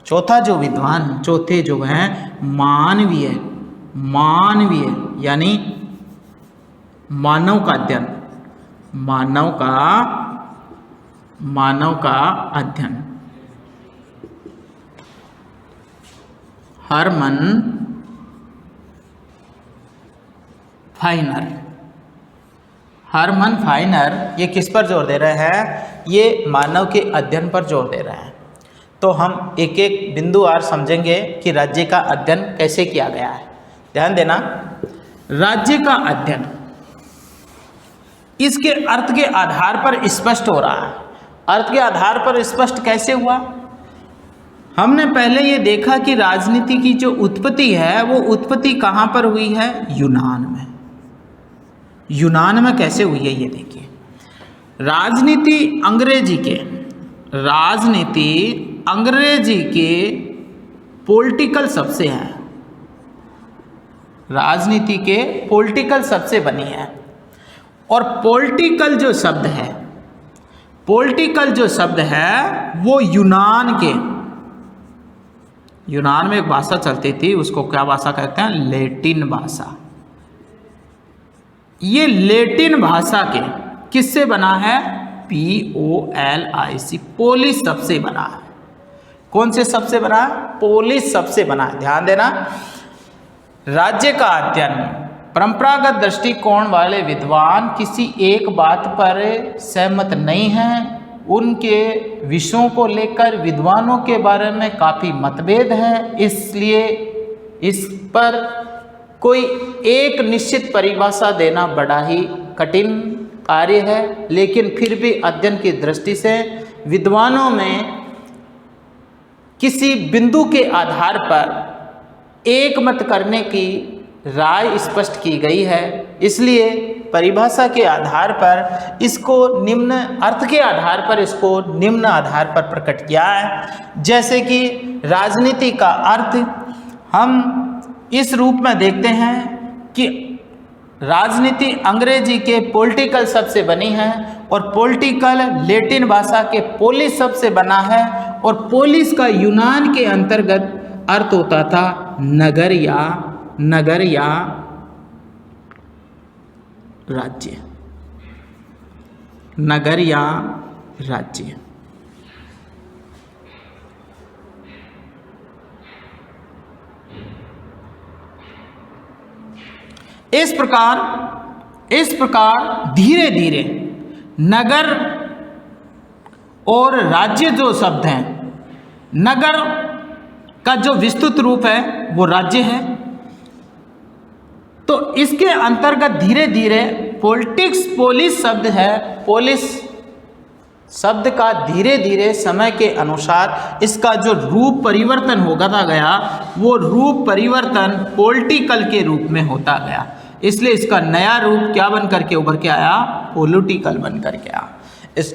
चौथे जो हैं मानवीय यानी मानव का अध्ययन, मानव का मानव का अध्ययन। हरमन फाइनर। हरमन फाइनर ये किस पर जोर दे रहे हैं? ये मानव के अध्ययन पर जोर दे रहे हैं। तो हम एक एक बिंदुवार समझेंगे कि राज्य का अध्ययन कैसे किया गया है। ध्यान देना, राज्य का अध्ययन इसके अर्थ के आधार पर स्पष्ट हो रहा है। अर्थ के आधार पर स्पष्ट कैसे हुआ? हमने पहले ये देखा कि राजनीति की जो उत्पत्ति है वो उत्पत्ति कहाँ पर हुई है? यूनान में। यूनान में कैसे हुई है ये देखिए। राजनीति अंग्रेजी के पॉलिटिकल शब्द से है। राजनीति के पॉलिटिकल शब्द से बनी है। और पॉलिटिकल जो शब्द है वो यूनान में एक भाषा चलती थी, उसको क्या भाषा कहते हैं? लैटिन भाषा। ये लैटिन भाषा के किससे बना है? POLIC, पोलिश शब्द से बना है। कौन से शब्द से बना है? पोलिश शब्द से बना है। ध्यान देना, राज्य का अध्ययन, परंपरागत दृष्टिकोण वाले विद्वान किसी एक बात पर सहमत नहीं हैं। उनके विषयों को लेकर विद्वानों के बारे में काफ़ी मतभेद हैं, इसलिए इस पर कोई एक निश्चित परिभाषा देना बड़ा ही कठिन कार्य है। लेकिन फिर भी अध्ययन की दृष्टि से विद्वानों में किसी बिंदु के आधार पर एक मत करने की राय स्पष्ट की गई है। इसलिए परिभाषा के आधार पर इसको निम्न अर्थ के आधार पर इसको निम्न आधार पर प्रकट किया है। जैसे कि राजनीति का अर्थ हम इस रूप में देखते हैं कि राजनीति अंग्रेजी के पॉलिटिकल शब्द से बनी है और पॉलिटिकल लैटिन भाषा के पोलिस शब्द से बना है। और पोलिस का यूनान के अंतर्गत अर्थ होता था नगर या राज्य। नगर या राज्य। इस प्रकार धीरे धीरे नगर और राज्य जो शब्द हैं, नगर का जो विस्तृत रूप है वो राज्य है। तो इसके अंतर्गत धीरे धीरे पोलिस शब्द है। पोलिस शब्द का धीरे धीरे समय के अनुसार इसका जो रूप परिवर्तन होता गया, वो रूप परिवर्तन पॉलिटिकल के रूप में होता गया। इसलिए इसका नया रूप क्या बन करके उभर के आया? पॉलिटिकल बन करके आया। इस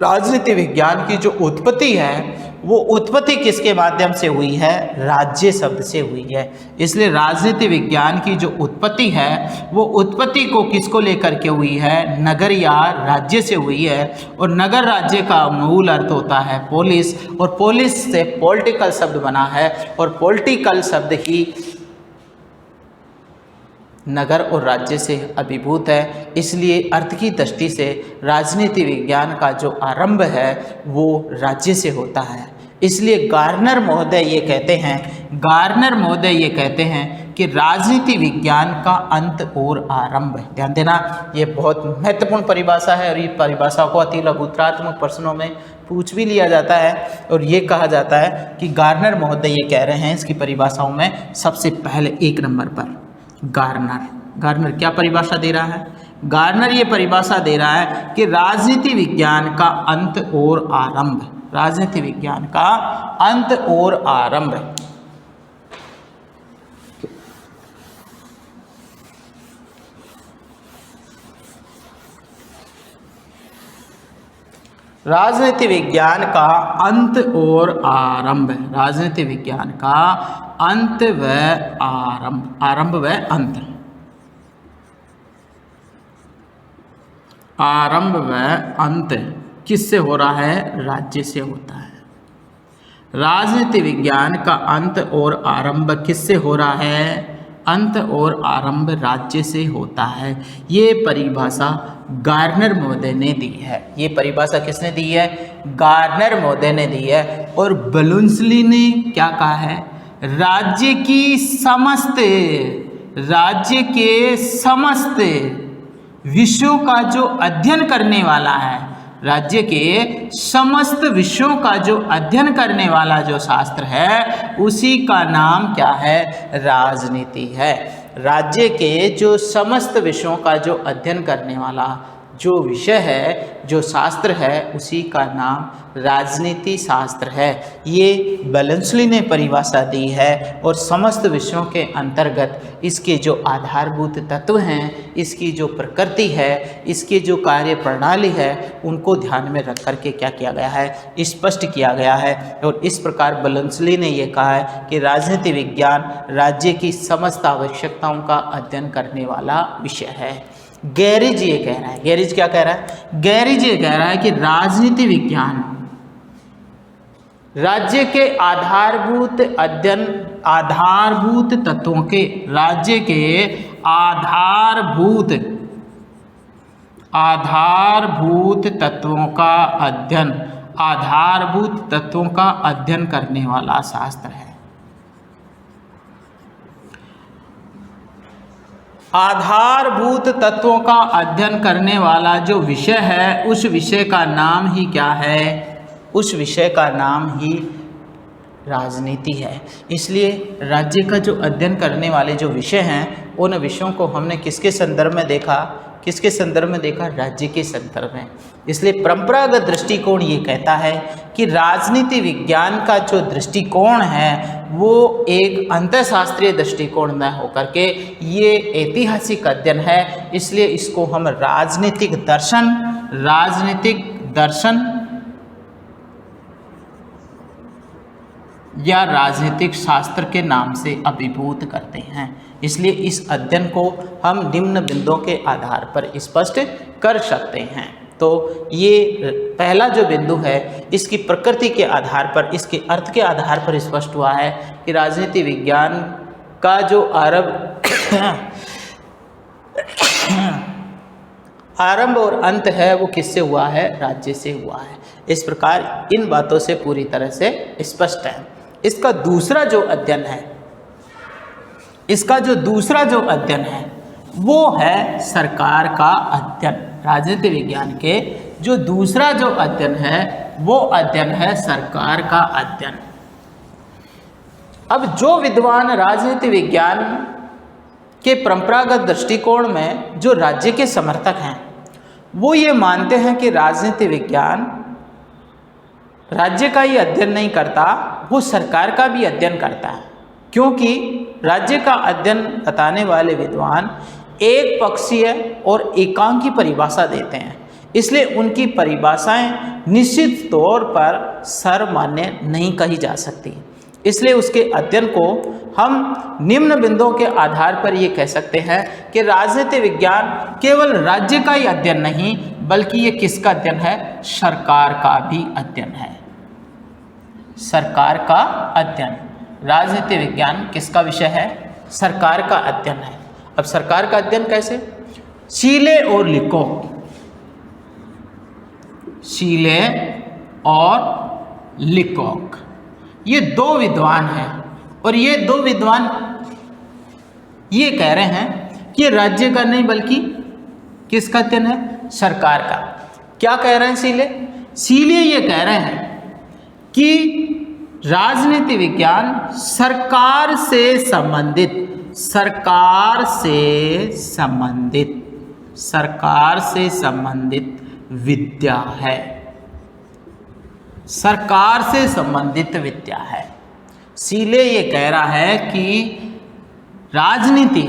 राजनीति विज्ञान की जो उत्पत्ति है वो उत्पत्ति किसके माध्यम से हुई है? राज्य शब्द से हुई है। इसलिए राजनीति विज्ञान की जो उत्पत्ति है वो उत्पत्ति को किसको लेकर के हुई है? नगर या राज्य से हुई है। और नगर राज्य का मूल अर्थ होता है पोलिस, और पोलिस से पॉलिटिकल शब्द बना है, और पॉलिटिकल शब्द ही नगर और राज्य से अभिभूत है। इसलिए अर्थ की दृष्टि से राजनीति विज्ञान का जो आरंभ है वो राज्य से होता है। इसलिए गार्नर महोदय ये कहते हैं कि राजनीति विज्ञान का अंत और आरंभ है। ध्यान देना, ये बहुत महत्वपूर्ण परिभाषा है और ये परिभाषा को अति लघुत्रात्मक प्रश्नों में पूछ भी लिया जाता है। और ये कहा जाता है कि गार्नर महोदय ये कह रहे हैं इसकी परिभाषाओं में सबसे पहले 1 नंबर पर गार्नर क्या परिभाषा दे रहा है? गार्नर ये परिभाषा दे रहा है कि राजनीति विज्ञान का अंत और आरंभ। राजनीति विज्ञान का अंत और आरंभ। राजनीति विज्ञान का अंत और आरंभ। राजनीति विज्ञान का अंत व आरंभ। आरंभ व अंत। आरंभ व अंत किससे हो रहा है? राज्य से होता है। राजनीति विज्ञान का अंत और आरंभ किससे हो रहा है? अंत और आरंभ राज्य से होता है। ये परिभाषा गार्नर महोदय ने दी है। ये परिभाषा किसने दी है? गार्नर महोदय ने दी है। और बलून्सली ने क्या कहा है? राज्य के समस्त विषयों का जो अध्ययन करने वाला है, राज्य के समस्त विषयों का जो अध्ययन करने वाला जो शास्त्र है उसी का नाम क्या है? राजनीति है। राज्य के जो समस्त विषयों का जो अध्ययन करने वाला जो विषय है, जो शास्त्र है, उसी का नाम राजनीति शास्त्र है। ये बलून्सली ने परिभाषा दी है। और समस्त विषयों के अंतर्गत इसके जो आधारभूत तत्व हैं, इसकी जो प्रकृति है, इसकी जो कार्य प्रणाली है, उनको ध्यान में रख करके क्या किया गया है? स्पष्ट किया गया है। और इस प्रकार बलून्सली ने ये कहा है कि राजनीति विज्ञान राज्य की समस्त आवश्यकताओं का अध्ययन करने वाला विषय है। गैरिज ये कह रहा है, गैरिज क्या कह रहा है? गैरिज ये कह रहा है कि राजनीति विज्ञान राज्य के आधारभूत तत्वों के, राज्य के आधारभूत तत्वों का अध्ययन, आधारभूत तत्वों का अध्ययन करने वाला शास्त्र है। आधारभूत तत्वों का अध्ययन करने वाला जो विषय है, उस विषय का नाम ही क्या है? उस विषय का नाम ही राजनीति है। इसलिए राज्य का जो अध्ययन करने वाले जो विषय हैं, उन विषयों को हमने किसके संदर्भ में देखा? किसके संदर्भ में देखा? राज्य के संदर्भ में। इसलिए परंपरागत दृष्टिकोण ये कहता है कि राजनीति विज्ञान का जो दृष्टिकोण है वो एक अंतःशास्त्रीय दृष्टिकोण न होकर के ये ऐतिहासिक अध्ययन है। इसलिए इसको हम राजनीतिक दर्शन या राजनीतिक शास्त्र के नाम से अभिभूत करते हैं। इसलिए इस अध्ययन को हम निम्न बिंदुओं के आधार पर स्पष्ट कर सकते हैं। तो ये पहला जो बिंदु है, इसकी प्रकृति के आधार पर, इसके अर्थ के आधार पर स्पष्ट हुआ है कि राजनीति विज्ञान का जो आरंभ और अंत है वो किससे हुआ है? राज्य से हुआ है। इस प्रकार इन बातों से पूरी तरह से स्पष्ट है। इसका दूसरा जो अध्ययन है, वो है सरकार का अध्ययन। राजनीति विज्ञान के जो दूसरा जो अध्ययन है वो अध्ययन है सरकार का अध्ययन। अब जो विद्वान राजनीति विज्ञान के परंपरागत दृष्टिकोण में जो राज्य के समर्थक हैं, वो ये मानते हैं कि राजनीति विज्ञान राज्य का ही अध्ययन नहीं करता, वो सरकार का भी अध्ययन करता है। क्योंकि राज्य का अध्ययन बताने वाले विद्वान एक पक्षीय और एकांकी परिभाषा देते हैं। इसलिए उनकी परिभाषाएं निश्चित तौर पर सर्वमान्य नहीं कही जा सकती। इसलिए उसके अध्ययन को हम निम्न बिंदुओं के आधार पर ये कह सकते हैं कि राजनीति विज्ञान केवल राज्य का ही अध्ययन नहीं, बल्कि ये किसका अध्ययन है? सरकार का भी अध्ययन है। सरकार का अध्ययन। राजनीति विज्ञान किसका विषय है? सरकार का अध्ययन है। अब सरकार का अध्ययन कैसे? शीले और लिकोक ये दो विद्वान हैं, और ये दो विद्वान ये कह रहे हैं कि राज्य का नहीं बल्कि किसका अध्ययन है? सरकार का। क्या कह रहे हैं शीले ये कह रहे हैं कि राजनीति विज्ञान सरकार से संबंधित विद्या है। सरकार से संबंधित विद्या है। शीले ये कह रहा है कि राजनीति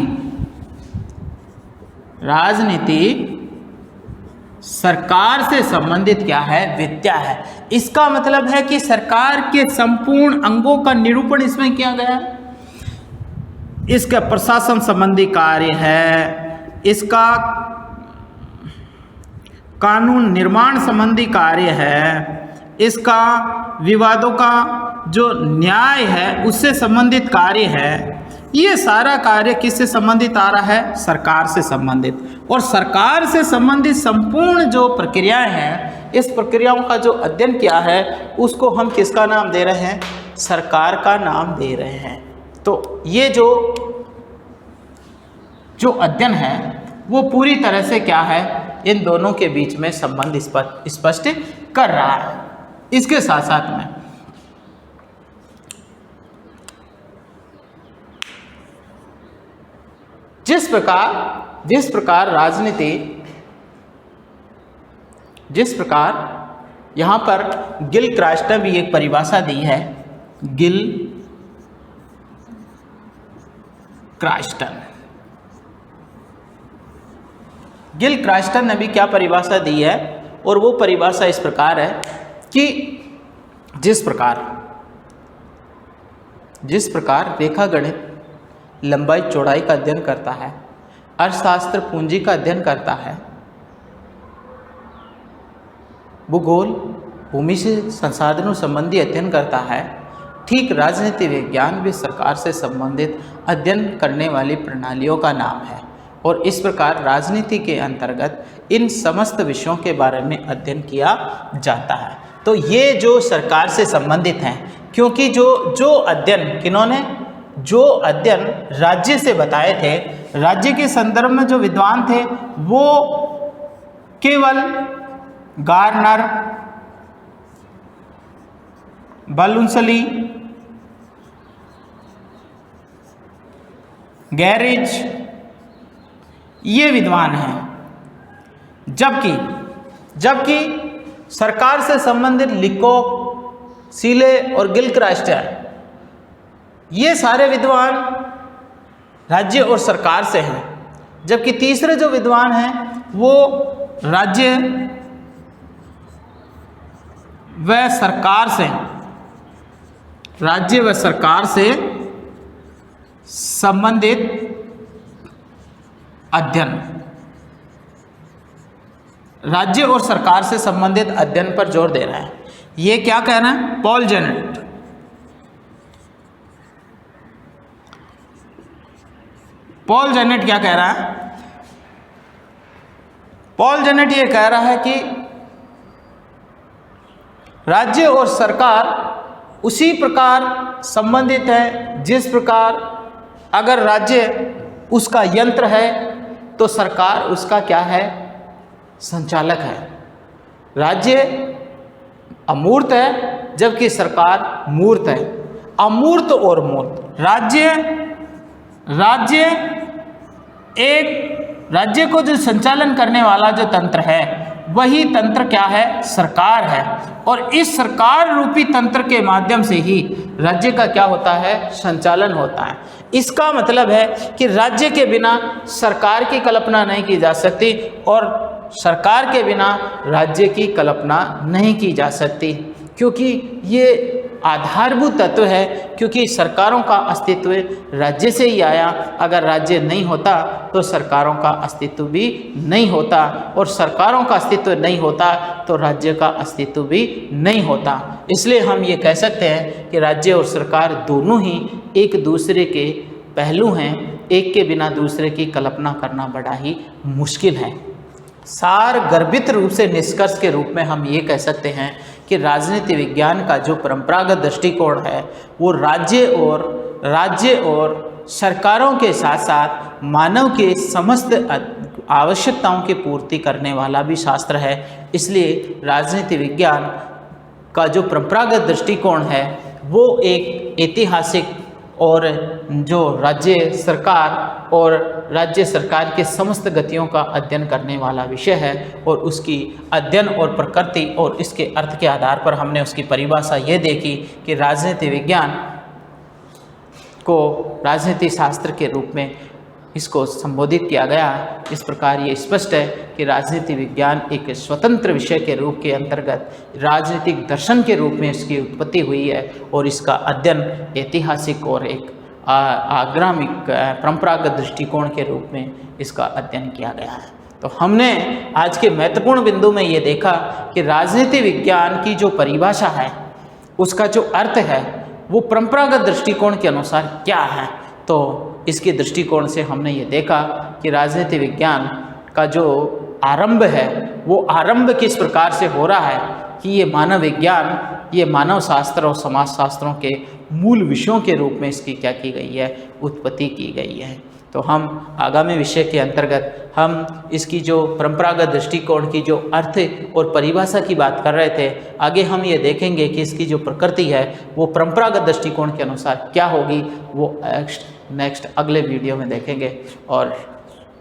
सरकार से संबंधित क्या है? विद्या है। इसका मतलब है कि सरकार के संपूर्ण अंगों का निरूपण इसमें किया गया है। इसका प्रशासन संबंधी कार्य है, इसका कानून निर्माण संबंधी कार्य है, इसका विवादों का जो न्याय है उससे संबंधित कार्य है, ये सारा कार्य किससे संबंधित आ रहा है? सरकार से संबंधित। और सरकार से संबंधित संपूर्ण जो प्रक्रियाएं हैं, इस प्रक्रियाओं का जो अध्ययन किया है उसको हम किसका नाम दे रहे हैं? सरकार का नाम दे रहे हैं। तो ये जो अध्ययन है वो पूरी तरह से क्या है? इन दोनों के बीच में संबंध स्पष्ट कर रहा है। इसके साथ साथ में जिस प्रकार राजनीति, जिस प्रकार यहाँ पर गिलक्रास्ट ने भी एक परिभाषा दी है, गिलक्रास्टन ने भी क्या परिभाषा दी है? और वो परिभाषा इस प्रकार है कि जिस प्रकार रेखागणित लंबाई चौड़ाई का अध्ययन करता है, अर्थशास्त्र पूंजी का अध्ययन करता है, भूगोल भूमि से संसाधनों संबंधी अध्ययन करता है, ठीक राजनीति विज्ञान भी सरकार से संबंधित अध्ययन करने वाली प्रणालियों का नाम है। और इस प्रकार राजनीति के अंतर्गत इन समस्त विषयों के बारे में अध्ययन किया जाता है। तो ये जो सरकार से संबंधित हैं, क्योंकि जो अध्ययन किन्होंने जो अध्ययन राज्य से बताए थे, राज्य के संदर्भ में जो विद्वान थे वो केवल गार्नर, बलूंसली, गैरिज, ये विद्वान हैं। जबकि सरकार से संबंधित लिकोक, सीले और गिलक्रास्ट, ये सारे विद्वान राज्य और सरकार से हैं। जबकि तीसरे जो विद्वान हैं वो राज्य व सरकार से संबंधित अध्ययन, राज्य और सरकार से संबंधित अध्ययन पर जोर दे रहा है। ये क्या कह रहे हैं? पॉल जेनेट क्या कह रहा है? पॉल जेनेट ये कह रहा है कि राज्य और सरकार उसी प्रकार संबंधित है जिस प्रकार अगर राज्य उसका यंत्र है तो सरकार उसका क्या है? संचालक है। राज्य अमूर्त है जबकि सरकार मूर्त है। अमूर्त और मूर्त, राज्य को जो संचालन करने वाला जो तंत्र है वही तंत्र क्या है? सरकार है। और इस सरकार रूपी तंत्र के माध्यम से ही राज्य का क्या होता है? संचालन होता है। इसका मतलब है कि राज्य के बिना सरकार की कल्पना नहीं की जा सकती और सरकार के बिना राज्य की कल्पना नहीं की जा सकती, क्योंकि ये आधारभूत तत्व है। क्योंकि सरकारों का अस्तित्व राज्य से ही आया। अगर राज्य नहीं होता तो सरकारों का अस्तित्व भी नहीं होता, और सरकारों का अस्तित्व नहीं होता तो राज्य का अस्तित्व भी नहीं होता। इसलिए हम ये कह सकते हैं कि राज्य और सरकार दोनों ही एक दूसरे के पहलू हैं। एक के बिना दूसरे की कल्पना करना बड़ा ही मुश्किल है। सार गर्भित रूप से निष्कर्ष के रूप में हम ये कह सकते हैं कि राजनीति विज्ञान का जो परंपरागत दृष्टिकोण है वो राज्य और सरकारों के साथ साथ मानव के समस्त आवश्यकताओं की पूर्ति करने वाला भी शास्त्र है। इसलिए राजनीति विज्ञान का जो परंपरागत दृष्टिकोण है वो एक ऐतिहासिक और जो राज्य सरकार के समस्त गतियों का अध्ययन करने वाला विषय है। और उसकी अध्ययन और प्रकृति और इसके अर्थ के आधार पर हमने उसकी परिभाषा ये देखी कि राजनीति विज्ञान को राजनीति शास्त्र के रूप में इसको संबोधित किया गया। इस प्रकार ये स्पष्ट है कि राजनीति विज्ञान एक स्वतंत्र विषय के रूप के अंतर्गत राजनीतिक दर्शन के रूप में इसकी उत्पत्ति हुई है और इसका अध्ययन ऐतिहासिक और एक आग्रामिक परंपरागत दृष्टिकोण के रूप में इसका अध्ययन किया गया है। तो हमने आज के महत्वपूर्ण बिंदु में ये देखा कि राजनीति विज्ञान की जो परिभाषा है, उसका जो अर्थ है वो परंपरागत दृष्टिकोण के अनुसार क्या है। तो इसके दृष्टिकोण से हमने ये देखा कि राजनीति विज्ञान का जो आरंभ है वो आरंभ किस प्रकार से हो रहा है कि ये मानव विज्ञान, ये मानव शास्त्र और समाज शास्त्रों के मूल विषयों के रूप में इसकी क्या की गई है, उत्पत्ति की गई है। तो हम आगामी विषय के अंतर्गत हम इसकी जो परंपरागत दृष्टिकोण की जो अर्थ और परिभाषा की बात कर रहे थे, आगे हम ये देखेंगे कि इसकी जो प्रकृति है वो परंपरागत दृष्टिकोण के अनुसार क्या होगी, वो नेक्स्ट अगले वीडियो में देखेंगे। और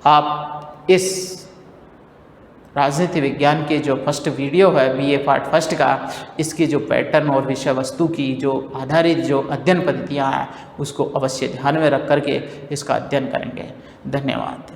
आप इस राजनीति विज्ञान के जो फर्स्ट वीडियो है BA पार्ट फर्स्ट का, इसकी जो पैटर्न और विषय वस्तु की जो आधारित जो अध्ययन पद्धतियाँ हैं उसको अवश्य ध्यान में रख करके इसका अध्ययन करेंगे। धन्यवाद।